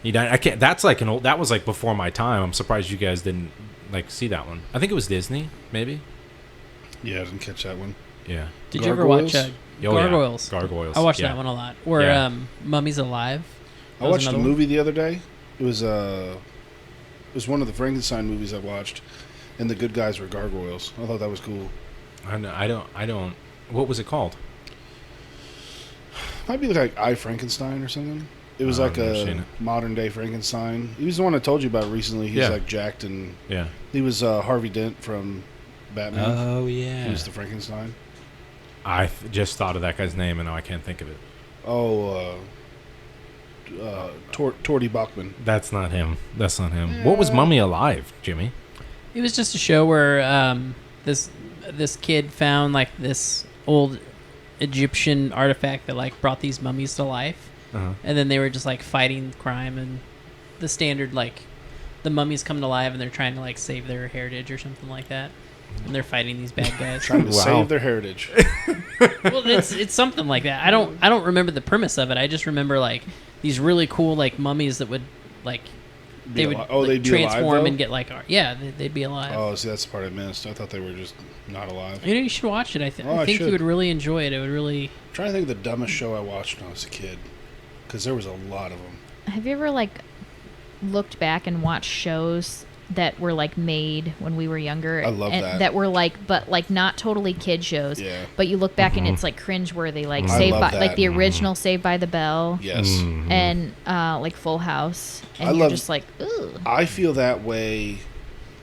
You know, I can't. That's like an old. That was like before my time. I'm surprised you guys didn't like see that one. I think it was Disney, maybe. Yeah, I didn't catch that one. Yeah. Did you ever watch Gargoyles? Oh, yeah. Gargoyles? Gargoyles. I watched yeah. that one a lot. Or Yeah. Mummies Alive. I That was watched a another one. movie the other day. It was one of the Frankenstein movies I watched, and the good guys were gargoyles. I thought that was cool. I don't. What was it called? Might be like I Frankenstein or something. It was Oh, like I've never seen a it. modern day Frankenstein. He was the one I told you about recently. He's Yeah. like jacked, and Yeah. he was Harvey Dent from Batman. Oh yeah. He was the Frankenstein. I just thought of that guy's name and now I can't think of it. Oh, Torty Bachman. That's not him. That's not him. What was Mummy Alive, Jimmy? It was just a show where this kid found like this old Egyptian artifact that like brought these mummies to life, Uh-huh. and then they were just like fighting crime and the standard like the mummies come to life and they're trying to like save their heritage or something like that. and they're fighting these bad guys. Trying to Wow. save their heritage. Well, it's something like that. I don't remember the premise of it. I just remember like these really cool like mummies that would like they would they'd be transform alive, though? and get like they'd be alive. Oh, see, that's the part I missed. I thought they were just not alive. You should watch it. I I think you should. would really enjoy it. It would really. I'm trying to think of the dumbest show I watched when I was a kid, because there was a lot of them. Have you ever like looked back and watched shows that were like made when we were younger? I love and that. That were like, but like not totally kid shows. Yeah. But you look back and it's like cringeworthy, like I Saved love by, like that. the original Saved by the Bell, Yes. and like Full House, and I you're love- just like, ooh. I feel that way.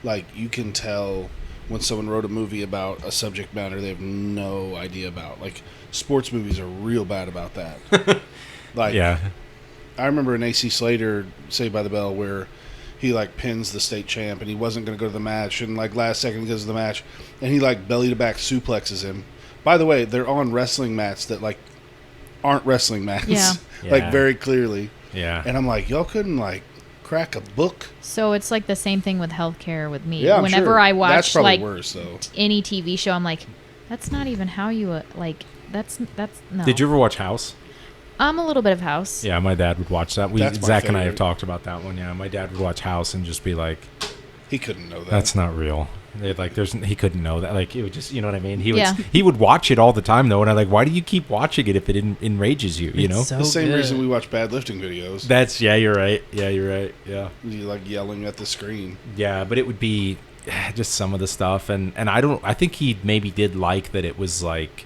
Like, you can tell when someone wrote a movie about a subject matter they have no idea about. Like, sports movies are real bad about that. Like, Yeah. I remember in AC Slater, Saved by the Bell, where he like pins the state champ and he wasn't going to go to the match, and like last second he goes to the match and he like belly to back suplexes him. By the way, they're on wrestling mats that like aren't wrestling mats. Yeah. Like Yeah. very clearly. Yeah. And I'm like, y'all couldn't like crack a book? So it's like the same thing with healthcare with me. Yeah, I'm Whenever sure. I watch That's probably like worse though. any TV show, I'm like, that's not even how you like. That's no. Did you ever watch House? A little bit of House. Yeah, my dad would watch that. That's my Zach and I have favorite. talked about that one. Yeah, my dad would watch House and just be like, He couldn't know that. "That's not real." Like, he couldn't know that. Like, it would just, you know what I mean? Yeah. He would watch it all the time though, and I'm like, "Why do you keep watching it if it enrages you?" You know? It's so the same good. reason we watch bad lifting videos. That's you're right. Yeah, you're right. Yeah. You like yelling at the screen. Yeah, but it would be just some of the stuff, and I think he maybe did like that it was like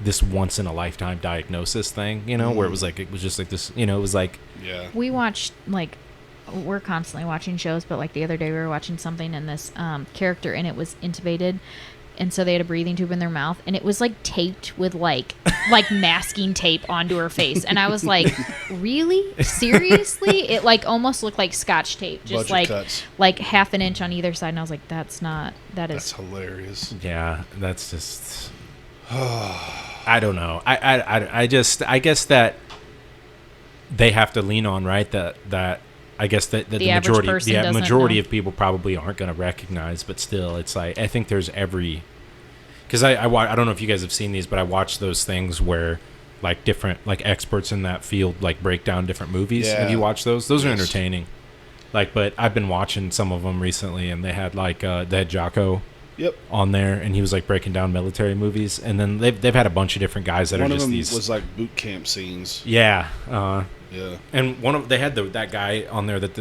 this once in a lifetime diagnosis thing, you know, where it was just like this, you know, it was like, Yeah. We watched like we're constantly watching shows, but like the other day we were watching something and this character in it was intubated, and so they had a breathing tube in their mouth, and it was like taped with like masking tape onto her face, and I was like, really, seriously? It like almost looked like Scotch tape, just Budget cuts. like half an inch on either side, and I was like, that That's is hilarious. yeah, that's just, I don't know. I guess that they have to lean on, right? That I guess that the average majority, person the doesn't majority know. of people probably aren't going to recognize, but still, it's like I think there's because I don't know if you guys have seen these, but I watch those things where like different like experts in that field like break down different movies. Yeah. Have you watched those? Those are Yes. entertaining. Like, but I've been watching some of them recently, and they had like they had Jocko Yep. on there, and he was like breaking down military movies, and then they've had a bunch of different guys that One are of just them these was like boot camp scenes. yeah Yeah. and they had that guy on there that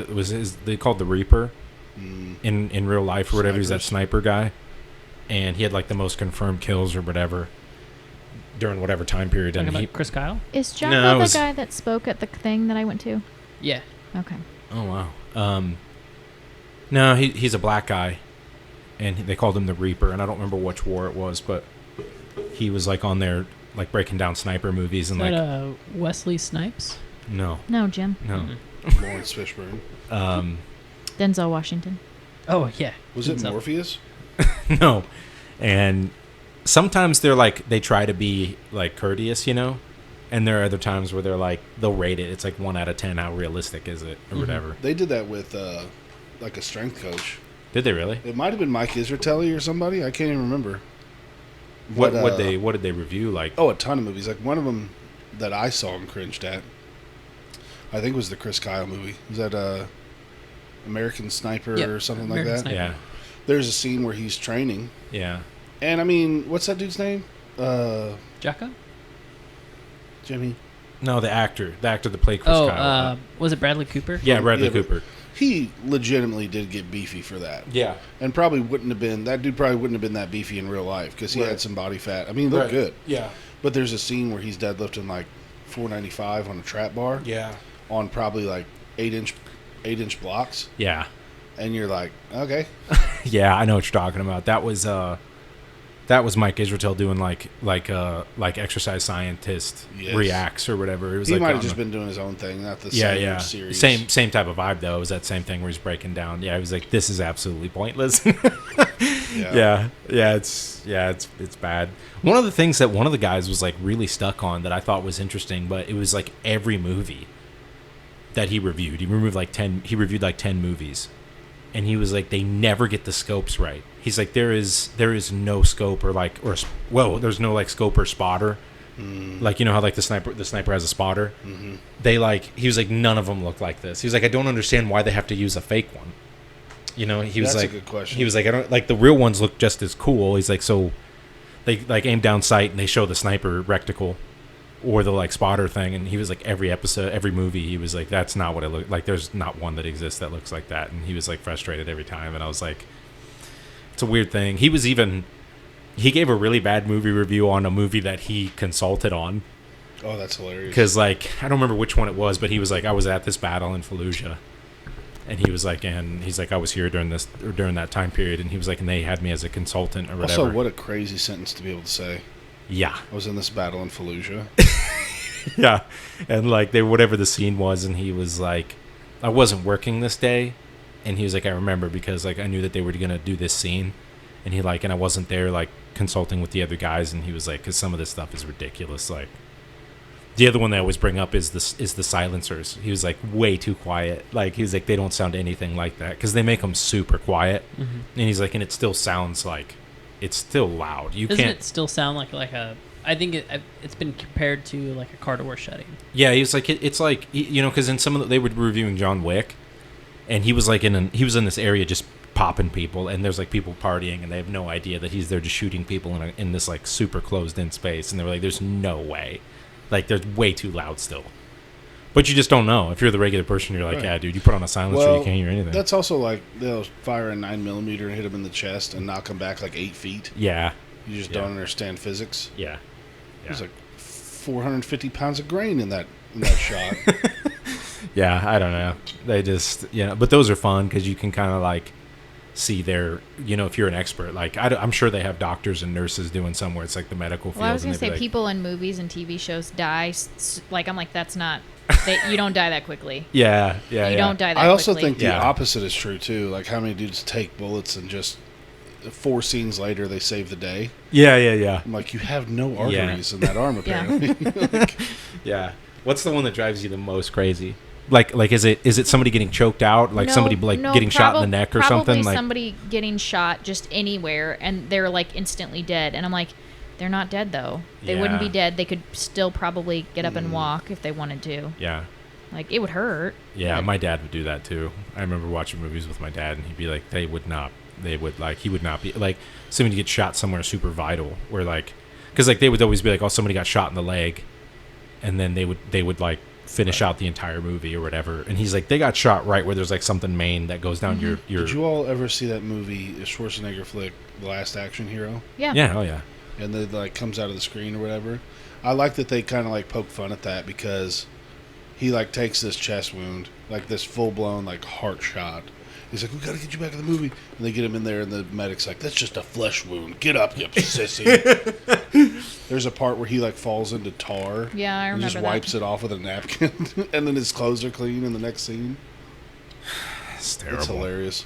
they called the Reaper in real life or whatever. He's that Snipers. sniper guy, and he had like the most confirmed kills or whatever during whatever time period. Talking And about Chris Kyle? Is Jocko No, it the was- guy that spoke at the thing that I went to? Yeah. Okay. oh wow, no, he's a black guy, and they called him the Reaper, and I don't remember which war it was, but he was like on there like breaking down sniper movies Is and that like Wesley Snipes? no. No, Jim. Lawrence Fishburne. Denzel Washington. Oh yeah. Was it Denzel. Morpheus? No. And sometimes they try to be like courteous, you know, and there are other times where they'll rate it. It's like 1 out of 10. How realistic is it or whatever? They did that with like a strength coach. Did they really? It might have been Mike Isratelli or somebody. I can't even remember. What But, what did they review? Like, Oh, a ton of movies. Like one of them that I saw and cringed at, I think was the Chris Kyle movie. Was that American Sniper Yep, or something American like that? Sniper. yeah, There's a scene where he's training, yeah. and I mean, what's that dude's name? Jocko? Jimmy. No, the actor that played Chris Kyle. Was it Bradley Cooper? Yeah, Bradley Yeah, but Cooper. He legitimately did get beefy for that. Yeah, And probably wouldn't have been, that dude probably wouldn't have been that beefy in real life because he Right. had some body fat. I mean, he looked Right. good. Yeah, But there's a scene where he's deadlifting like 495 on a trap bar yeah, on probably like 8-inch blocks. yeah, And you're like, okay. yeah. I know what you're talking about. That was Mike Israel doing like exercise scientist Yes. reacts or whatever. It was He like might have on just the- been doing his own thing, not the yeah, same yeah. series. Same type of vibe though. It was that same thing where he's breaking down. Yeah, he was like, "This is absolutely pointless." Yeah. It's bad. One of the things that one of the guys was like really stuck on that I thought was interesting, but it was like every movie that he reviewed. He reviewed like 10 movies, and he was like, they never get the scopes right. He's like, there is no scope there's no like scope or spotter. Like, you know how like the sniper has a spotter. They like, he was like, none of them look like this. He was like, I don't understand why they have to use a fake one. You know, he was That's like, a good question. He was like, I don't like the real ones look just as cool. He's like, so they like aim down sight and they show the sniper reticle or the like spotter thing, and he was like, every episode, every movie, he was like, that's not what it looked like. There's not one that exists that looks like that, and he was like frustrated every time. And I was like, it's a weird thing. He gave a really bad movie review on a movie that he consulted on. Oh, that's hilarious. Because like, I don't remember which one it was, but he was like, I was at this battle in Fallujah. And he was like, I was here during that time period, and he was like, and they had me as a consultant or whatever. Also, what a crazy sentence to be able to say. Yeah. I was in this battle in Fallujah. Yeah. And like, whatever the scene was, and he was like, I wasn't working this day, and he was like, I remember because like I knew that they were gonna do this scene, and he like, and I wasn't there like consulting with the other guys, and he was like, because some of this stuff is ridiculous. Like, the other one that I always bring up is the silencers. He was like, way too quiet. Like, he was like, they don't sound anything like that because they make them super quiet. And he's like, and it still sounds like it's still loud. Doesn't it still sound like a? I think it's been compared to like a car door shutting. Yeah, he was like, it's like, you know, because in some of they were reviewing John Wick, and he was like he was in this area just popping people, and there's like people partying, and they have no idea that he's there just shooting people in this like super closed in space, and they were like, there's no way. Like, they're way too loud still. But you just don't know. If you're the regular person, you're like, right. Yeah, dude, you put on a silencer, you can't hear anything. That's also like they'll fire a 9mm and hit him in the chest and knock him back like 8 feet. Yeah. You just don't understand physics. Yeah. There's like 450 pounds of grain in that shot. Yeah, I don't know. They just, but those are fun because you can kind of like see their, if you're an expert, like I'm sure they have doctors and nurses doing somewhere. It's like the medical field. Well, I was going to to say people in movies and TV shows die. Like, I'm like, that's not, you don't die that quickly. Yeah. You don't die that quickly. I also think the opposite is true too. Like, how many dudes take bullets and just 4 scenes later they save the day? Yeah. I'm like, you have no arteries in that arm apparently. Yeah. What's the one that drives you the most crazy? Like is it somebody getting choked out? Like somebody getting shot in the neck or something? Probably like somebody getting shot just anywhere and they're like instantly dead. And I'm like, they're not dead though. They wouldn't be dead. They could still probably get up and walk if they wanted to. Yeah. Like, it would hurt. Yeah, my dad would do that too. I remember watching movies with my dad, and he'd be like, he would not be like, somebody gets shot somewhere super vital, where like, because like they would always be like, oh, somebody got shot in the leg, and then they would like finish out the entire movie or whatever. And he's like, they got shot right where there's like something main that goes down your. Did you all ever see that movie, the Schwarzenegger flick, The Last Action Hero? Yeah. Yeah. Oh yeah. And then like comes out of the screen or whatever. I like that they kind of like poke fun at that because he like takes this chest wound, like this full blown like heart shot. He's like, we gotta get you back in the movie. And they get him in there, and the medic's like, that's just a flesh wound. Get up, you sissy. There's a part where he like falls into tar. Yeah, I remember He just wipes it off with a napkin, and then his clothes are clean in the next scene. It's terrible. It's hilarious.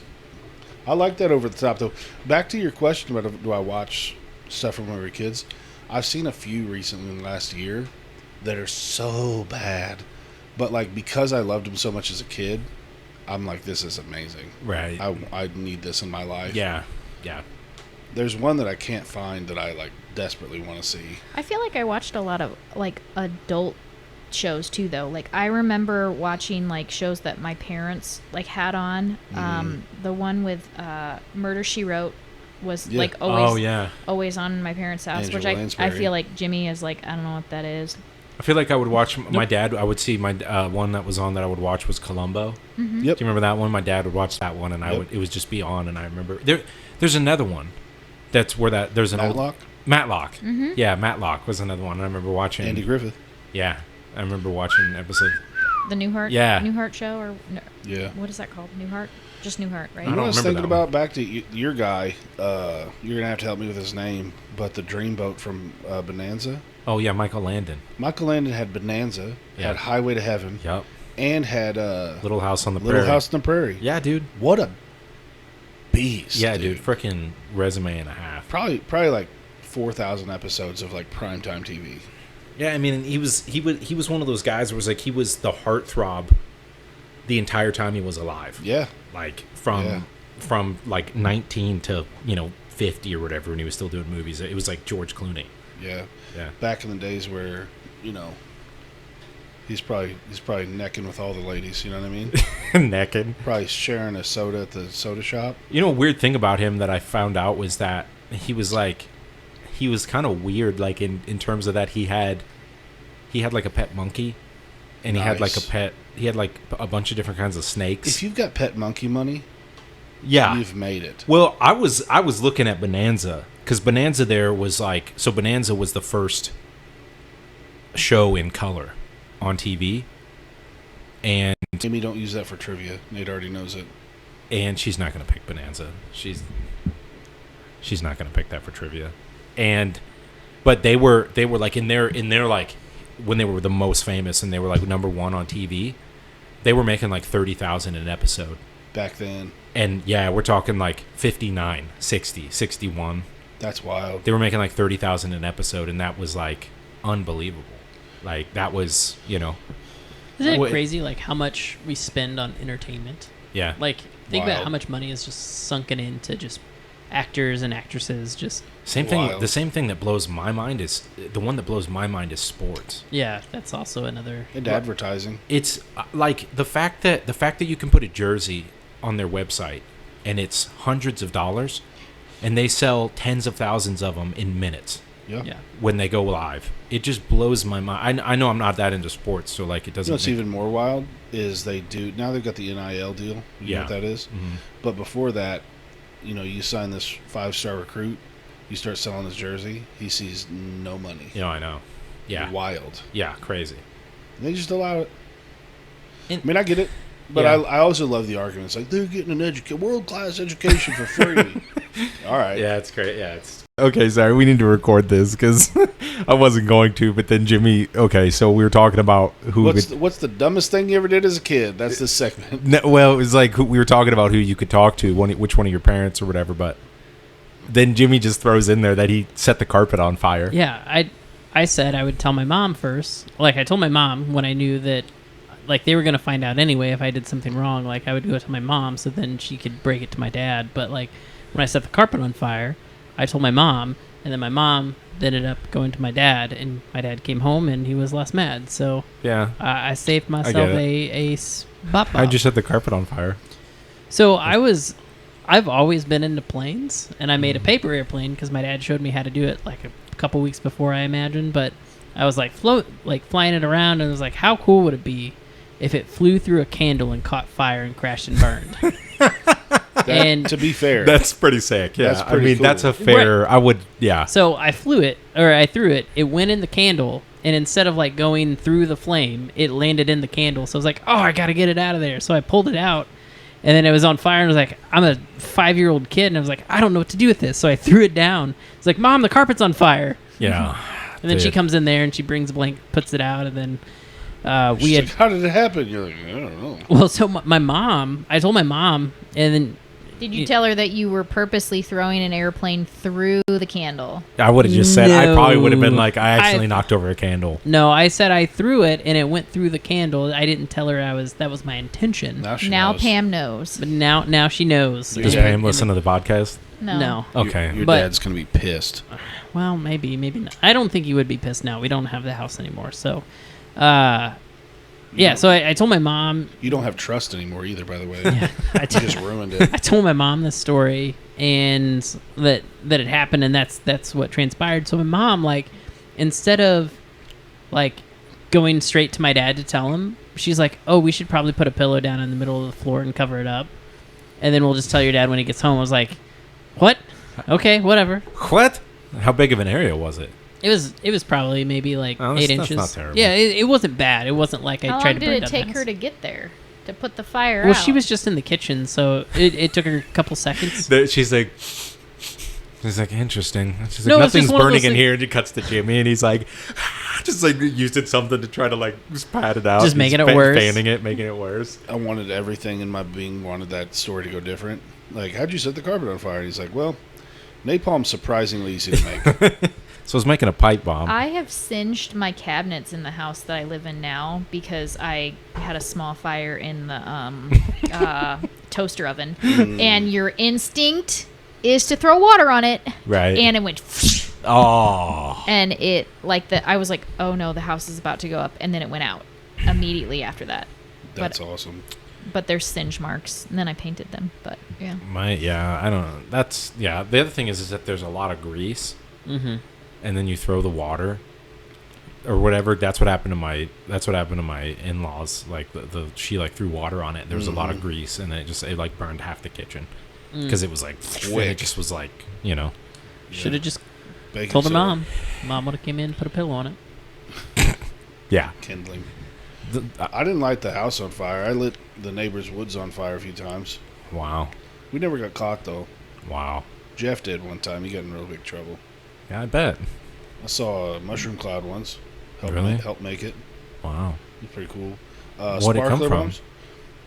I like that over the top though. Back to your question about do I watch stuff from when we were kids? I've seen a few recently in the last year that are so bad, but like because I loved them so much as a kid, I'm like, this is amazing. Right. I need this in my life. Yeah. There's one that I can't find that I like desperately want to see. I feel like I watched a lot of like adult shows too, though. Like, I remember watching like shows that my parents like had on. The one with Murder, She Wrote was like always on in my parents' house, Angela which I Lansbury. feel like Jimmy is like, I don't know what that is. I feel like I would watch my dad. I would see my one that was on that I would watch was Columbo. Mm-hmm. Yep. Do you remember that one? My dad would watch that one, and it would just be on. And I remember there's another one that's where there's an Matlock? Matlock. Mm-hmm. Yeah, Matlock was another one. I remember watching Andy Griffith. Yeah, I remember watching an episode. The Newhart. Yeah. Newhart show or no, Yeah. what is that called? Newhart. Just Newhart, right? I You know don't what I was remember thinking that one. about? Back to your guy. You're gonna have to help me with his name, but the Dreamboat from Bonanza. Oh yeah, Michael Landon. Michael Landon had Bonanza, Yeah. had Highway to Heaven, Yep. and had Little House on the Little Prairie. House on the Prairie. Yeah, dude. What a beast! Yeah, dude. Freaking resume and a half. Probably like 4,000 episodes of like primetime TV. Yeah, I mean, he was one of those guys where it was like he was the heartthrob the entire time he was alive. Yeah, Like from Yeah. from like 19 to 50 or whatever when he was still doing movies. It was like George Clooney. Yeah. Yeah. Back in the days where, he's probably necking with all the ladies, you know what I mean? Naked. Probably sharing a soda at the soda shop. A weird thing about him that I found out was that he was kind of weird, like in terms of that he had like a pet monkey, and Nice. he had like a bunch of different kinds of snakes. If you've got pet monkey money, yeah, you've made it. well, I was looking at Bonanza, because Bonanza Bonanza was the first show in color on TV, and Amy, don't use that for trivia. Nate already knows it. she's not going to pick Bonanza. She's not going to pick that for trivia. But they were like in their like when they were the most famous and they were like number one on TV, they were making like $30,000 an episode. Back then. And yeah, we're talking like 59, 60, 61. That's wild. They were making like $30,000 an episode, and that was like unbelievable. Like that was, Isn't it crazy, like, how much we spend on entertainment? Yeah. Like, think Wild. about how much money is just sunken into just actors and actresses. Just Same thing. Wild. The same thing that blows my mind is the one that blows my mind is sports. yeah, that's also another. And advertising. It's like the fact that you can put a jersey on their website and it's hundreds of dollars, and they sell tens of thousands of them in minutes Yeah. Yeah, when they go live. It just blows my mind. I know I'm not that into sports, so like it You doesn't. know what's even more wild is they've got the NIL deal. You know what that is? Mhm. But before that, you sign this 5-star recruit, you start selling his jersey, he sees no money. I know. Yeah. Wild. Yeah. Crazy. And they just allow it. And- I mean, I get it. But Yeah. I also love the arguments. Like, they're getting an world-class education for free. All right. Yeah, it's great. Yeah, it's okay. Sorry, we need to record this because I wasn't going to, but then Jimmy. Okay, so we were talking about who. What's the dumbest thing you ever did as a kid? That's this segment. No, well, it was like we were talking about who you could talk to, which one of your parents or whatever. But then Jimmy just throws in there that he set the carpet on fire. yeah. I said I would tell my mom first. Like, I told my mom when I knew that, like, they were gonna find out anyway if I did something wrong. Like, I would go to my mom so then she could break it to my dad. But like, when I set the carpet on fire, I told my mom, and then my mom ended up going to my dad, and my dad came home and he was less mad. So Yeah, I saved myself get a bop. I just set the carpet on fire. So I've always been into planes, and I made a paper airplane because my dad showed me how to do it like a couple weeks before, I imagine. But I was like flying it around, and I was like, how cool would it be if it flew through a candle and caught fire and crashed and burned? And To be fair, That's pretty sick. Yeah, That's pretty I mean cool. that's a fair. Right. I would. Yeah. so I threw it. It went in the candle, and instead of like going through the flame, it landed in the candle. So I was like, oh, I got to get it out of there. So I pulled it out, and then it was on fire. And I was like, I'm a 5-year-old kid, and I was like, I don't know what to do with this. So I threw it down. It's like, Mom, the carpet's on fire. Yeah. And then she Dude. comes in there and she brings a blanket, puts it out, and then we She's had. like, how did it happen? You're like, I don't know. Well, so my mom, I told my mom, and then Did you tell her that you were purposely throwing an airplane through the candle? I would have just said. I probably would have been No. like, I accidentally knocked over a candle. no, I said I threw it and it went through the candle. I didn't tell her that was my intention. Now she Now knows. Pam knows. But now she knows. Does Yeah. Pam listen to the podcast? No. Okay. Your But- dad's going to be pissed. Well, maybe not. I don't think he would be pissed now. We don't have the house anymore. So, yeah. So I told my mom. You don't have trust anymore either, by the way. Yeah, I You t- just ruined it. I told my mom this story and that it happened, and that's what transpired. So my mom, like, instead of like going straight to my dad to tell him, she's like, "Oh, we should probably put a pillow down in the middle of the floor and cover it up, and then we'll just tell your dad when he gets home." I was like, "What? Okay, whatever." What? How big of an area was it? It was probably maybe like Oh, 8 that's inches. not terrible. Yeah, it wasn't bad. It wasn't like I How tried long to burn did it down the take house. her to get there to put the fire out? Well, she was just in the kitchen, so it took her a couple seconds. She's like, interesting. She's like, No, it's just nothing's one of burning those in things- here. And it cuts to Jimmy, and he's like, just like using something to try to like just pat it out, Just making He's it worse. fanning it, making it worse. I wanted everything in my being wanted that story to go different. Like, how'd you set the carpet on fire? And he's like, well, napalm's surprisingly easy to make. So I was making a pipe bomb. I have singed my cabinets in the house that I live in now because I had a small fire in the toaster oven, and your instinct is to throw water on it, Right. and it went. Oh. And it I was like, oh no, the house is about to go up, and then it went out immediately after that. That's awesome. But there's singe marks, and then I painted them. But yeah, I don't know. That's the other thing is that there's a lot of grease, Mm-hmm. and then you throw the water or whatever. That's what happened to my in-laws. Like she like threw water on it. There was a lot of grease, and it like burned half the kitchen because it was like quick. It just was like Should have just Baking told her soda. mom. Mom would have came in and put a pillow on it. yeah. Kindling. I didn't light the house on fire. I lit the neighbor's woods on fire a few times. Wow. We never got caught, though. Wow. Jeff did one time. He got in real big trouble. Yeah, I bet. I saw a mushroom cloud once. Help make it. Wow. It's pretty cool. Where'd it come sparkler from?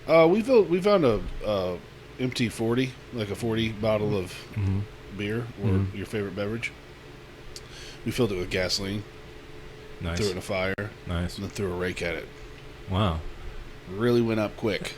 bombs. We found a empty 40, like a 40 bottle of beer or your favorite beverage. We filled it with gasoline, Nice. threw it in a fire, Nice. and then threw a rake at it. Wow. Really went up quick.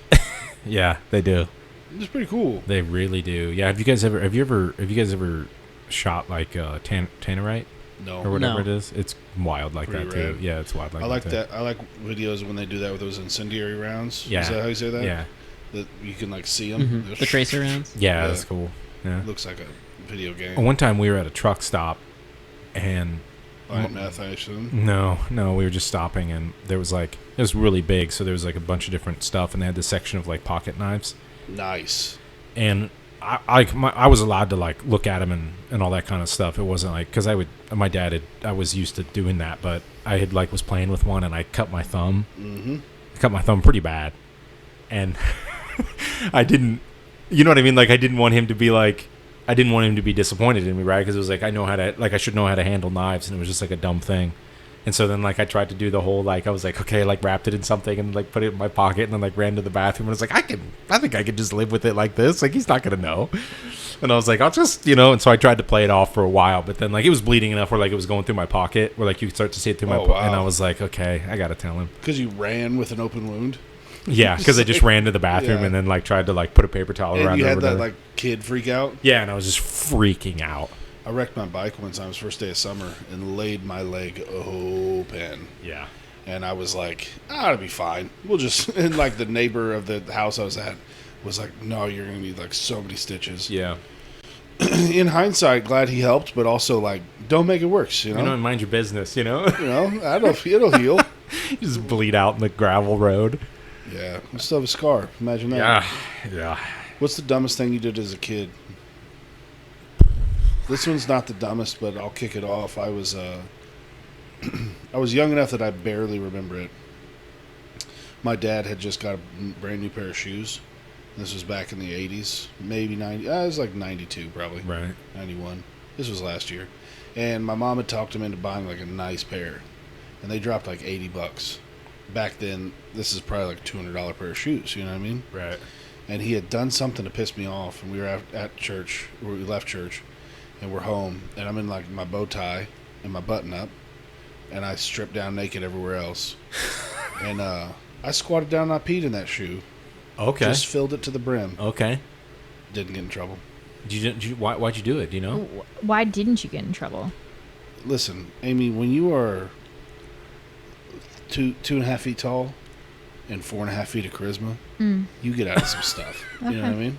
Yeah, they do. It was pretty cool. They really do. Yeah. Have you guys ever shot like tannerite No, or whatever No. it is? It's wild like Pretty that too. rad. Yeah, it's wild like I like too. that. I like videos when they do that with those incendiary rounds. Yeah. Is that how you say that? Yeah. That you can like see them. The tracer rounds. Yeah, Yeah. that's cool. Yeah. Looks like a video game. One time we were at a truck stop, and Buying meth, I assume. no, we were just stopping, and there was like it was really big, so there was like a bunch of different stuff, and they had this section of like pocket knives, Nice. and I was allowed to like look at them and all that kind of stuff. It wasn't like because I was used to doing that, but I had like was playing with one, and I cut my thumb. Mm-hmm. Cut my thumb pretty bad, and I didn't. You know what I mean? Like I didn't want him to be disappointed in me, right? Because it was like I should know how to handle knives, and it was just like a dumb thing. And so then like I tried to do the whole like I was like okay, like wrapped it in something and like put it in my pocket, and then like ran to the bathroom and was like I think I could just live with it like this. Like he's not gonna know. And I was like I'll just and so I tried to play it off for a while, but then like it was bleeding enough where like it was going through my pocket, where like you could start to see it through my Oh, pocket, and wow. I was like okay, I gotta tell him. Because you ran with an open wound. Yeah, because I just ran to the bathroom Yeah. and then like tried to like put a paper towel And around you it. or had that whatever. like kid freak out. Yeah, and I was just freaking out. I wrecked my bike one time. It was first day of summer and laid my leg open. Yeah. And I was like, it'll be fine. We'll just and like the neighbor of the house I was at was like, no, you're gonna need like so many stitches. Yeah. In hindsight, glad he helped, but also like, don't make it worse. You know, Mind your business, it'll heal. You just bleed out in the gravel road. Yeah, I still have a scar. Imagine that. Yeah. What's the dumbest thing you did as a kid? This one's not the dumbest, but I'll kick it off. I was I was young enough that I barely remember it. My dad had just got a brand new pair of shoes. This was back in the 80s, maybe 90. It was like 92 probably. Right. 91. This was last year. And my mom had talked him into buying like a nice pair. And they dropped like $80. Back then, this is probably like a $200 pair of shoes, you know what I mean? Right. And he had done something to piss me off, and we were at church, where we left church, and we're home, and I'm in like my bow tie and my button up, and I stripped down naked everywhere else. And I squatted down and I peed in that shoe. Okay. Just filled it to the brim. Okay. Didn't get in trouble. Why'd you do it? Do you know? why didn't you get in trouble? Listen, Amy, when you are 2.5 feet tall and 4.5 feet of charisma, you get out of some stuff. You know what I mean?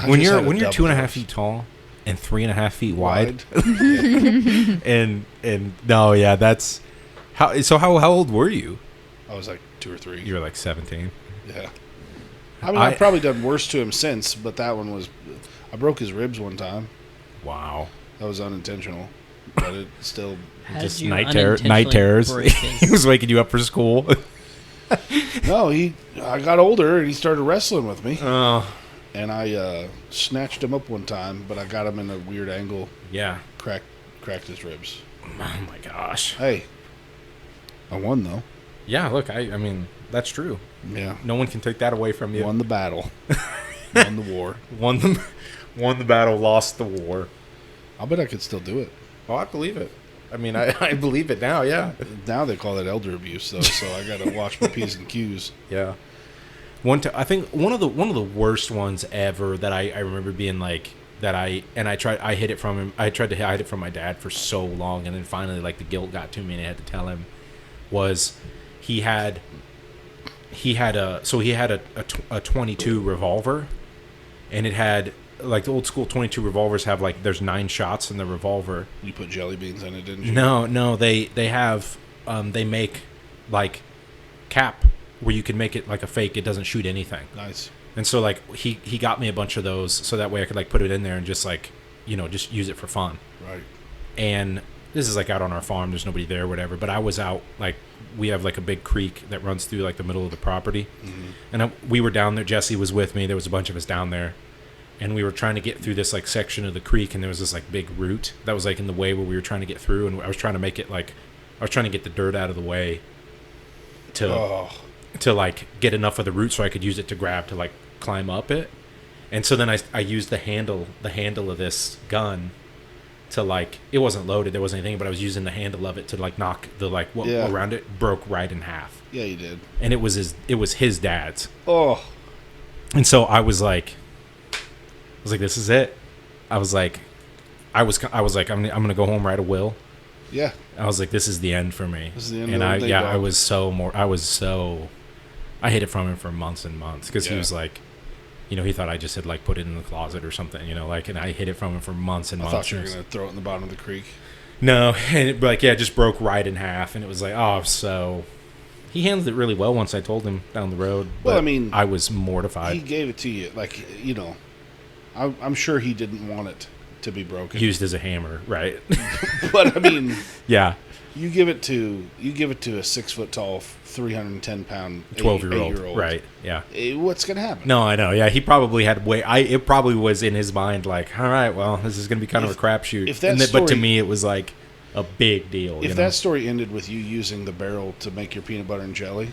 When you're 2.5 feet tall and 3.5 feet wide, Yeah. and no, yeah, that's how. So how old were you? I was like 2 or 3. You were like 17. Yeah. I mean, I've probably done worse to him since, but that one was... I broke his ribs one time. Wow. That was unintentional, but it still... How Just did you night unintentionally terrors. break He his- was waking you up for school. No, I got older, and he started wrestling with me. Oh. And I snatched him up one time, but I got him in a weird angle, Yeah. cracked his ribs. Oh my gosh. Hey, I won, though. Yeah, look, I mean, that's true. Yeah. No one can take that away from you. Won the battle. Won the war. Won the battle, lost the war. I'll bet I could still do it. Oh, I believe it. I mean, I believe it now, yeah. Now they call that elder abuse, though, so I got to watch my P's and Q's. Yeah. I think one of the worst ones ever that I remember being like I hid it from him. I tried to hide it from my dad for so long, and then finally like the guilt got to me and I had to tell him. Was he had a 22 revolver, and it had like the old school 22 revolvers have like there's 9 shots in the revolver. You put jelly beans in it, didn't you? No, they have they make like cap where you can make it like a fake. It doesn't shoot anything. Nice. And so like he got me a bunch of those so that way I could like put it in there and just like just use it for fun. Right. And this is like out on our farm. There's nobody there, or whatever. But I was out like we have like a big creek that runs through like the middle of the property, and we were down there. Jesse was with me. There was a bunch of us down there, and we were trying to get through this like section of the creek, and there was this like big root that was like in the way where we were trying to get through, and I was trying to make it like I was trying to get the dirt out of the way to like get enough of the root so I could use it to grab to like climb up it. And so then I used the handle of this gun to like, it wasn't loaded, there wasn't anything, but I was using the handle of it to like knock the like what around it broke right in half. Yeah, you did. And it was his dad's. Oh. And so I was like this is it. I was like I'm gonna go home, write a will. Yeah. I was like, this is the end for me. This is the end and of the I hid it from him for months and months because he was like, he thought I just had like put it in the closet or something, like, and I hid it from him for months and months. I thought you were going to throw it in the bottom of the creek. No, and it just broke right in half, and it was like, oh, so he handled it really well once I told him down the road. Well, I mean, I was mortified. He gave it to you, like, I'm sure he didn't want it to be broken. Used as a hammer, right? But I mean, yeah. You give it to a 6 foot tall, 310 pound 12-year-old, right? Yeah. What's gonna happen? No, I know. Yeah, he probably had it probably was in his mind like, all right, well, this is gonna be kind of a crapshoot. But to me, it was like a big deal. If that story ended with you using the barrel to make your peanut butter and jelly,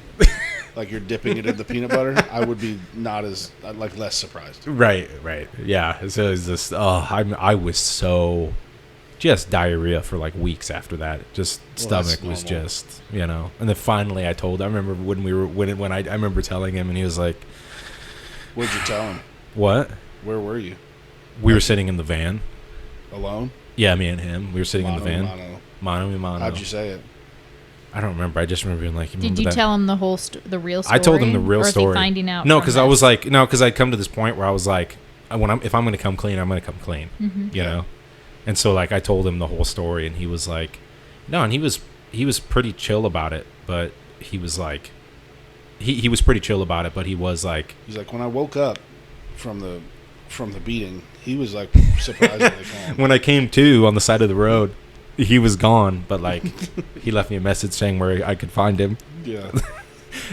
like you're dipping it in the peanut butter, I would be less surprised. Right. Yeah. So it was just, I was so. Just diarrhea for like weeks after that. Just stomach was just, and then finally I told. I remember when I remember telling him, and he was like, "What'd you tell him?" What? Where were you? We were sitting in the van. Alone? Yeah, me and him. We were sitting in the van. Mano. How'd you say it? I don't remember. I just remember being like, did you tell him the whole the real story? I told him the real story. Or is he finding out? No, because I was like, because I'd come to this point where I was like, if I'm going to come clean, I'm going to come clean. Mm-hmm. You know. And so, like, I told him the whole story, and he was like, no, and he was pretty chill about it, but he was like, he was pretty chill about it, but he was like, he's like, when I woke up from the beating, he was like surprisingly calm. When I came to on the side of the road, he was gone, but like, he left me a message saying where I could find him. Yeah.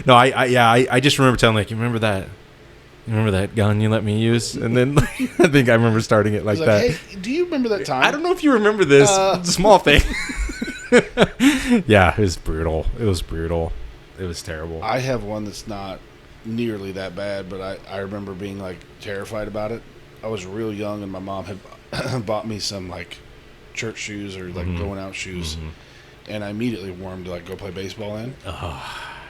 No, I just remember telling him, like, you remember that gun you let me use? And then I think I remember starting it like that. Hey, do you remember that time? I don't know if you remember this. It's a small thing. Yeah, it was brutal. It was terrible. I have one that's not nearly that bad, but I remember being like terrified about it. I was real young, and my mom had bought me some like church shoes or like going out shoes, and I immediately wore them to like go play baseball in.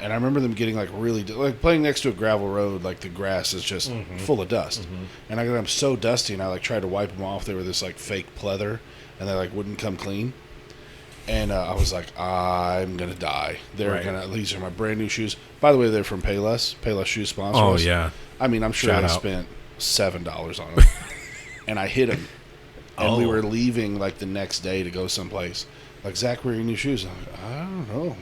And I remember them getting like really like playing next to a gravel road, like the grass is just full of dust, and I got them so dusty, and I like tried to wipe them off. They were this like fake pleather, and they like wouldn't come clean. And I was like, I'm gonna die. These are my brand new shoes. By the way, they're from Payless. Payless Shoes sponsor us. Oh yeah. I mean, I'm sure I spent $7 on them, and I hit them. And we were leaving like the next day to go someplace. Like, Zach, where are your new shoes? I'm like, I don't know.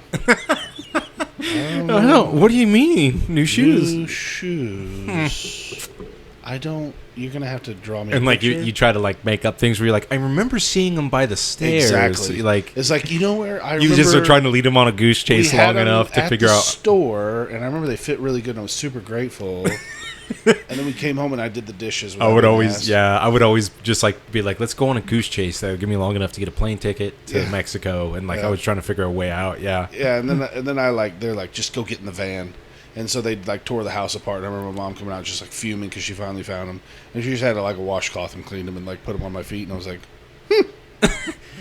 I don't know. What do you mean, new shoes? New shoes. I don't. You're gonna have to draw me. And a like picture. you try to like make up things where you're like, I remember seeing them by the stairs. Exactly. Like it's like, you know where I you remember. just are trying to lead them on a goose chase long enough to figure out. Store, and I remember they fit really good, and I was super grateful. And then we came home, and I did the dishes. I would always just like be like, let's go on a goose chase. That would give me long enough to get a plane ticket to Mexico, and like I was trying to figure a way out. Yeah. Yeah, and then I like they're like, just go get in the van. And so they like tore the house apart. And I remember my mom coming out just like fuming because she finally found them, and she just had to like a washcloth and clean them and like put them on my feet. And I was like,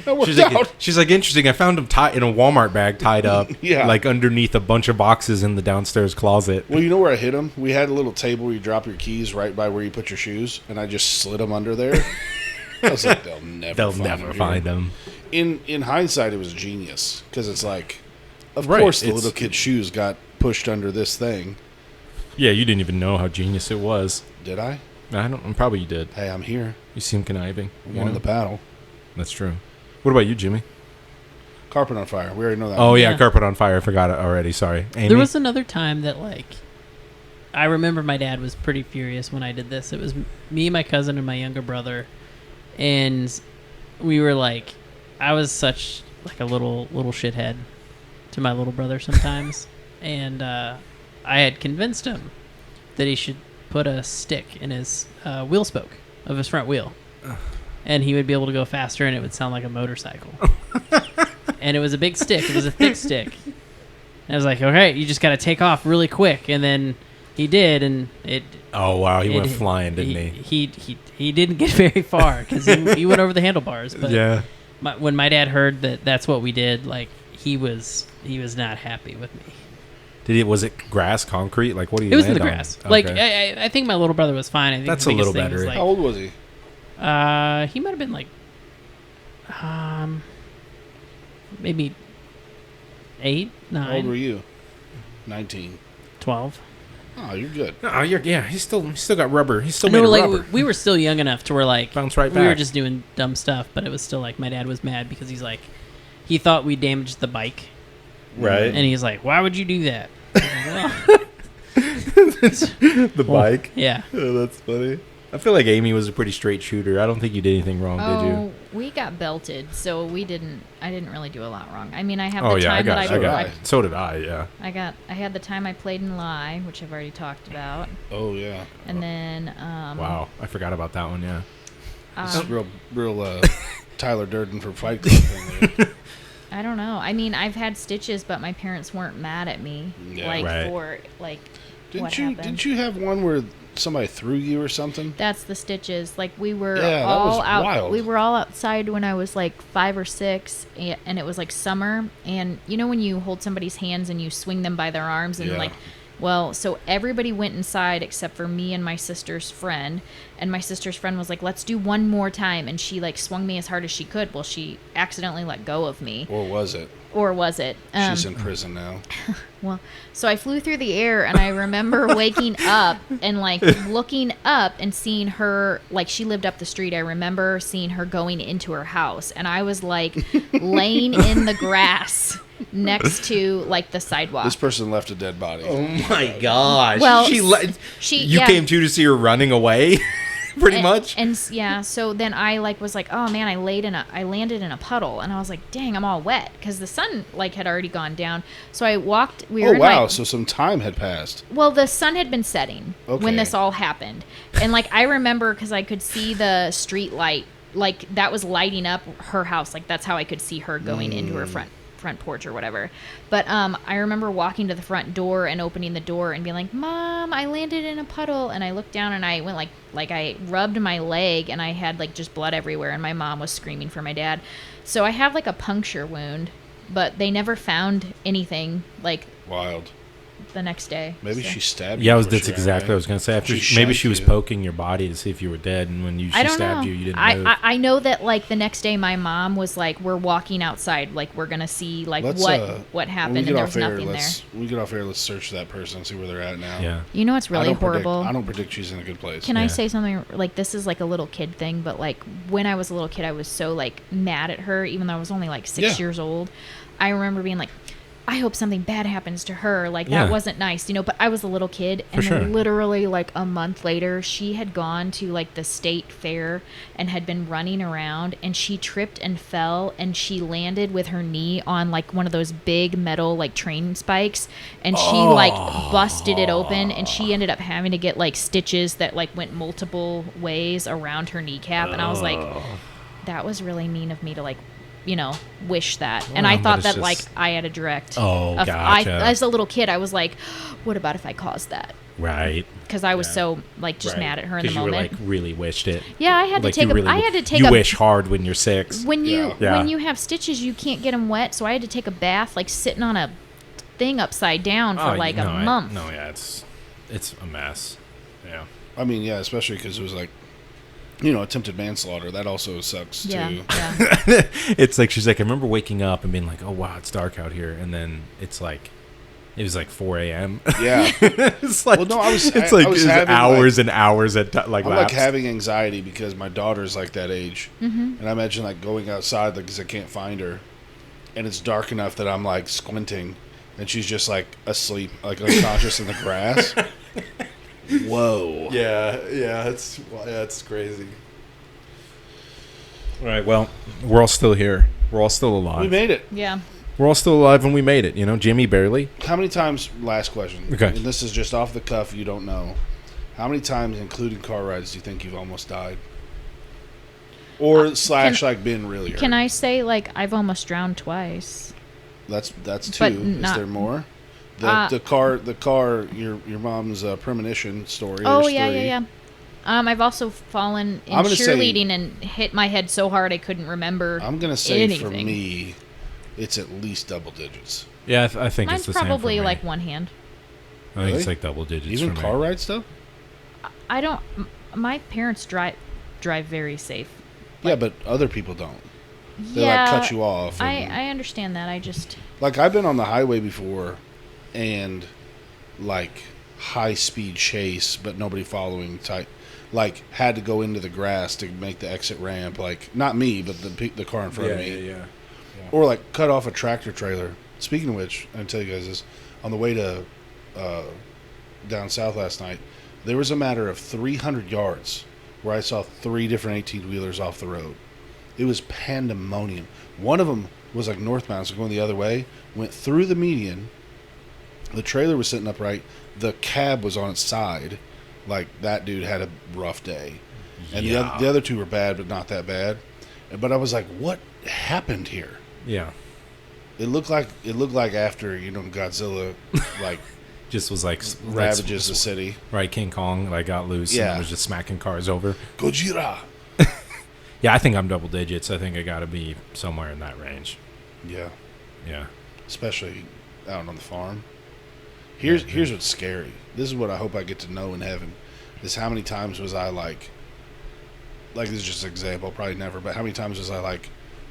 That worked She's out. like, interesting. I found him tied in a Walmart bag, tied up, Yeah. like underneath a bunch of boxes in the downstairs closet. Well, you know where I hid them? We had a little table where you drop your keys right by where you put your shoes, and I just slid them under there. I was like, they'll never find them. In hindsight, it was genius because it's like, of Right, course, the it's- little kid's shoes got pushed under this thing. Yeah, you didn't even know how genius it was. Did I? I don't. Probably you did. Hey, I'm here. You seem conniving. I won the battle. That's true. What about you, Jimmy? Carpet on fire. We already know that. Oh yeah, Yeah. carpet on fire. I forgot it already. Sorry. Amy? There was another time that, like, I remember my dad was pretty furious when I did this. It was me, my cousin, and my younger brother, and we were like, I was such like a little shithead to my little brother sometimes, and I had convinced him that he should put a stick in his wheel spoke of his front wheel, and he would be able to go faster, and it would sound like a motorcycle. And it was a big stick. It was a thick stick. And I was like, okay, you just got to take off really quick. And then he did, and it. Oh wow, he it- went flying, didn't he? He didn't get very far because he went over the handlebars. But Yeah. when my dad heard that that's what we did, like he was not happy with me. Was it grass, concrete? Like what do you? It was in land the on? grass. Okay. Like I think my little brother was fine. I think That's the a biggest little thing was, better. How old was he? he might have been like, maybe 8, 9, How old were you? 19. 12. Oh, you're good. Oh, he's still got rubber. He's still No, made of like rubber. we were still young enough to where like Bounce right we were back. just doing dumb stuff, but it was still like my dad was mad because he's like he thought we damaged the bike, Right. and he's like, "Why would you do that?" I was like, the well, bike. yeah. Oh, that's funny. I feel like Amy was a pretty straight shooter. I don't think you did anything wrong, did you? Oh, we got belted, so I didn't really do a lot wrong. I mean, I have Oh the yeah, time that I got- So did I. Yeah. I had the time I played in Lie, which I've already talked about, Oh, yeah. and then Wow, I forgot about that one. Yeah. This is real Tyler Durden from Fight Club thing there. I don't know. I mean, I've had stitches, but my parents weren't mad at me, Yeah. like Right. for like what Didn't happened. you have one where somebody threw you or something? That's the stitches. Like we were Yeah, that all was out. wild. We were all outside when I was like 5 or 6, and it was like summer. And you know when you hold somebody's hands and you swing them by their arms and Yeah. like, well, so everybody went inside except for me and my sister's friend. And my sister's friend was like, "Let's do one more time." And she like swung me as hard as she could. Well, she accidentally let go of me, Or was it? or was it? She's in prison now. Well, so I flew through the air, and I remember waking up and like looking up and seeing her, like she lived up the street. I remember seeing her going into her house, and I was like laying in the grass next to like the sidewalk. This person left a dead body. Oh my gosh. Well, You yeah. came to see her running away, pretty And- much. And yeah, so then I like was like, oh man, I landed in a puddle, and I was like, dang, I'm all wet because the sun like had already gone down. So I walked. We were Oh, in wow. my, So some time had passed. Well, the sun had been setting Okay. when this all happened. And like I remember because I could see the street light, like that was lighting up her house. Like that's how I could see her going into her front porch or whatever. But I remember walking to the front door and opening the door and being like, "Mom, I landed in a puddle." And I looked down and I went like I rubbed my leg and I had like just blood everywhere, and my mom was screaming for my dad. So I have like a puncture wound, but they never found anything like Wild. the next day. Maybe So- she stabbed you. Yeah, before that's she ran exactly what I away. was gonna say. After She maybe shanked she was you. poking your body to see if you were dead, and when I she don't stabbed know. you, you didn't move. I know that like the next day my mom was like, we're walking outside, like we're gonna see like Let's, what when happened, we and get there off was air, nothing there. when we get off air, let's search that person and see where they're at now. Yeah. You know what's I really don't horrible? I don't predict she's in a good place. Can I Yeah. say something like this is like a little kid thing, but like when I was a little kid, I was so like mad at her, even though I was only like 6 Yeah. years old. I remember being like, I hope something bad happens to her. Like Yeah. that wasn't nice, you know. But I was a little kid, and For sure. literally like a month later, she had gone to like the state fair and had been running around, and she tripped and fell, and she landed with her knee on like one of those big metal like train spikes, and she like busted it open, and she ended up having to get like stitches that like went multiple ways around her kneecap, and I was like, that was really mean of me to like wish that. And Well, I but thought it's that, just- I had a direct. Oh, gotcha. As a little kid, I was like, what about if I caused that? Right. Because I was Yeah. so, just Right. mad at her in the 'Cause you moment. were, really wished it. Yeah, I had to Like, take you really I had to take you a wish hard when you're 6. when you Yeah. when you have stitches, you can't get them wet, so I had to take a bath sitting on a thing upside down for a month. It's a mess. Yeah. I mean, yeah, especially because it was attempted manslaughter. That also sucks Yeah, too. yeah. It's like she's like, I remember waking up and being like, oh wow, it's dark out here, and then it was 4 a.m. Yeah. It's like, Well, no, I was- it's I like was it's having, hours and hours at I'm lapsed. having anxiety because my daughter's that age, and I imagine going outside because I can't find her, and it's dark enough that I'm squinting, and she's just asleep, unconscious in the grass. Whoa. Yeah, it's crazy. All right, well, we're all still here. We're all still alive. We made it. Yeah. We're all still alive and we made it. Jimmy barely. How many times? Last question. Okay. And this is just off the cuff. You don't know. How many times, including car rides, do you think you've almost died? Or slash been really hurt? Can I say I've almost drowned twice? That's two. But Is not- there more? The car. Your mom's premonition story. Oh There's yeah, three. yeah. I've also fallen in I'm gonna say- cheerleading and hit my head so hard I couldn't remember. I'm gonna say anything. for me, it's at least double digits. Yeah, I think Mine's it's the same probably for me. one hand. I think it's Really? double digits. Even for car me. ride stuff. I don't. My parents drive very safe. Yeah, but other people don't. They yeah, cut you off. and- I understand that. I just I've been on the highway before, and high speed chase, but nobody following type. Had to go into the grass to make the exit ramp. Not me, but the car in front of me. Yeah. Or cut off a tractor trailer. Speaking of which, I'll tell you guys this: on the way to down south last night, there was a matter of 300 yards where I saw 3 different 18-wheelers off the road. It was pandemonium. One of them was northbound, so going the other way, went through the median. The trailer was sitting upright. The cab was on its side. That dude had a rough day. And the other 2 were bad, but not that bad. But I was like, what happened here? Yeah. It looked like after Godzilla Just was ravages the city. Right, King Kong got loose Yeah. and was just smacking cars over. Gojira. Yeah, I think I'm double digits. I think I got to be somewhere in that range. Yeah, Yeah. especially out on the farm. Here's what's scary. This is what I hope I get to know in heaven. Is how many times was I this is just an example, probably never, but how many times was I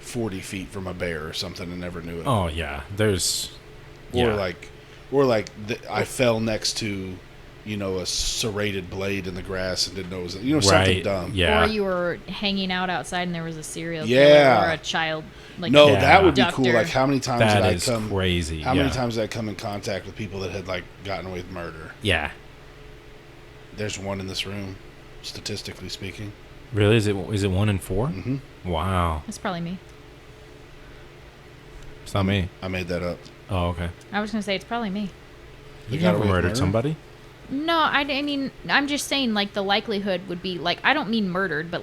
40 feet from a bear or something and never knew it? Oh yeah, there's. Or Yeah. I fell next to, a serrated blade in the grass and didn't know it was, Right. something dumb. Yeah. or you were hanging out outside and there was a serial Yeah. killer or a child. No, Yeah. that would be cool. abductor. How many times That did I is come? crazy. How many yeah. times did I come in contact with people that had gotten away with murder? Yeah. There's one in this room, statistically speaking. Really? Is it 1 in 4? Mm-hmm. Wow. That's probably me. It's not me. I made that up. Oh, okay. I was gonna say it's probably me. You got never away with murdered murder? somebody? No, I mean, I'm just saying, the likelihood would be, I don't mean murdered, but,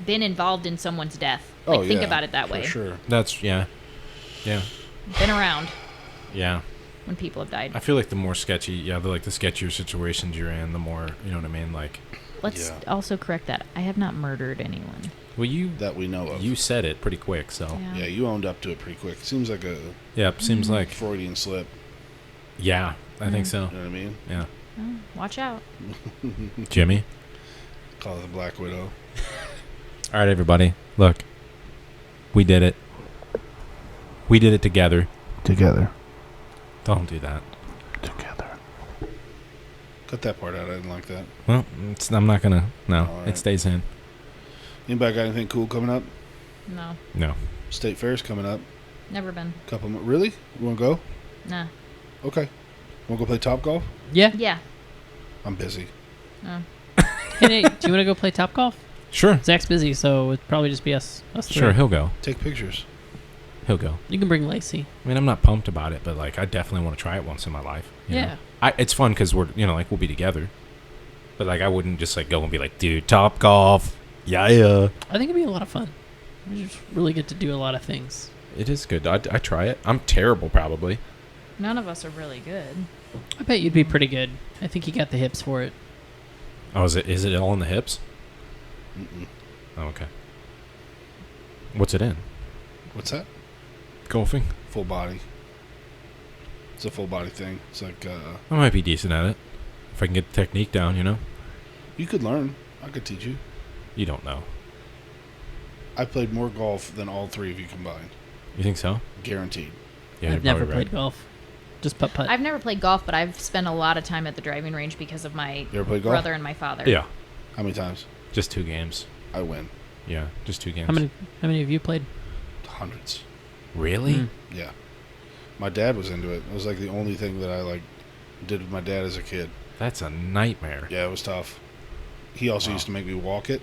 been involved in someone's death. Think about it that for way. Sure. That's yeah. Been around Yeah. when people have died. I feel like the more sketchy, the sketchier situations you're in, the more, you know what I mean? Let's Yeah. also correct that. I have not murdered anyone. Well, That we know of. you said it pretty quick, so. Yeah, you owned up to it pretty quick. Seems like a Yep, seems like. Freudian slip. Yeah, I think so. You know what I mean? Yeah. Oh, watch out. Jimmy? Call it the Black Widow. All right, everybody. Look. We did it. We did it together. Together. Don't do that. Together. Cut that part out. I didn't like that. Well, I'm not going to. No, All right. it stays in. Anybody got anything cool coming up? No, No. State Fair's coming up. never been. Couple more. Really? You want to go? Nah. Okay. Want to go play Top Golf? Yeah. Yeah. I'm busy. Oh. Hey, do you want to go play Top Golf? Sure. Zach's busy, so it'd probably just be us three. Sure, he'll go. Take pictures. He'll go. You can bring Lacey. I mean, I'm not pumped about it, but I definitely want to try it once in my life. you Yeah. know? It's fun because we're, we'll be together. But I wouldn't just go and be like, dude, Top Golf. Yeah. I think it'd be a lot of fun. We just really get to do a lot of things. It is good. I try it. I'm terrible, probably. None of us are really good. I bet you'd be pretty good. I think you got the hips for it. Oh, is it all in the hips? Mm-mm. Oh, okay. What's it in? What's that? Golfing? Full body. It's a full body thing. It's like I might be decent at it. If I can get the technique down, you know? you could learn. I could teach you. You don't know. I played more golf than all three of you combined. You think so? Guaranteed. Yeah, I've you're never probably played golf. Just putt-putt. I've never played golf, but I've spent a lot of time at the driving range because of my You ever played golf? brother and my father. right. Yeah. How many times? Just 2 games. I win. Yeah, just 2 games. How many of you played? Hundreds. Really? Mm. Yeah. My dad was into it. It was like the only thing that I like did with my dad as a kid. That's a nightmare. Yeah, it was tough. He also Wow. used to make me walk it.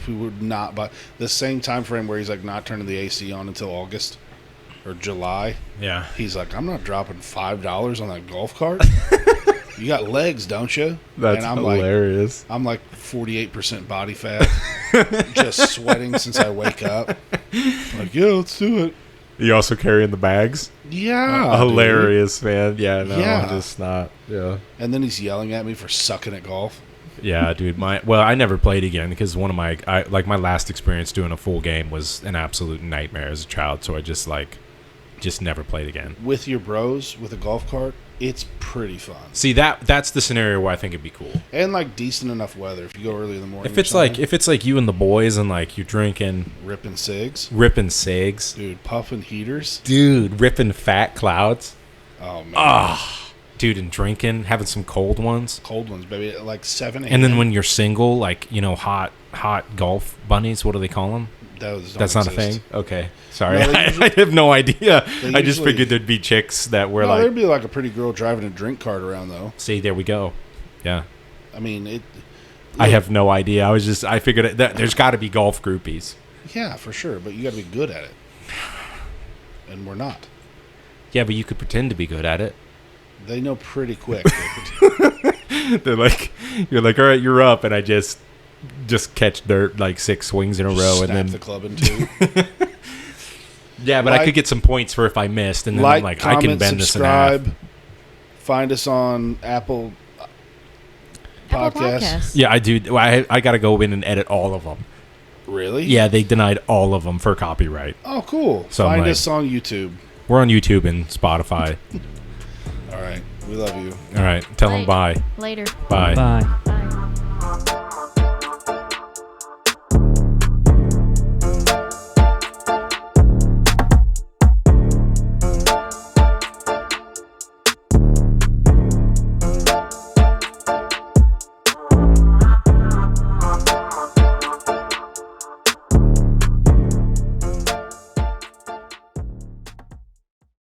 We would not buy the same time frame where he's like not turning the AC on until August or July. Yeah. He's like, I'm not dropping $5 on that golf cart. You got legs, don't you? That's and I'm hilarious. I'm like 48% body fat, just sweating since I wake up. Like, yeah, let's do it. You also carrying the bags? Yeah, Hilarious, man. Yeah, no, Yeah. I'm just not. Yeah. dude. And then he's yelling at me for sucking at golf. Yeah, dude. I never played again because one of my my last experience doing a full game was an absolute nightmare as a child. So I just never played again. With your bros, with a golf cart, it's pretty fun. See that's the scenario where I think it'd be cool. And like decent enough weather if you go early in the morning. If it's like you and the boys and like you're drinking, ripping cigs, ripping cigs, dude, puffing heaters, dude, ripping fat clouds. oh man, Dude, and drinking, having some cold ones. cold ones, baby, at like 7 a.m. And then when you're single, like, you know, hot golf bunnies, what do they call them? That's not a thing? Okay. Sorry. No, they usually- I have no idea. they I just usually- figured there'd be chicks that were no, there'd like, be like a pretty girl driving a drink cart around though. see, there we go. Yeah. I mean, it. I have no idea. I figured that there's got to be golf groupies. Yeah, for sure, but you got to be good at it, and we're not. Yeah, but you could pretend to be good at it. They know pretty quick. They're like, you're like, all right, you're up. And I just catch dirt like 6 swings in a row. Snap And then the club in two. yeah, but I Like- could get some points for if I missed, and then Like, I'm like, comment, I can bend this in half. subscribe. Find us on Apple Apple Podcasts. Podcasts. Yeah, I do. I got to go in and edit all of them. Really? Yeah, they denied all of them for copyright. Oh, cool. So I'm Find like- us on YouTube. We're on YouTube and Spotify. All right. We love you. All right, tell them bye. Later. Bye. Bye.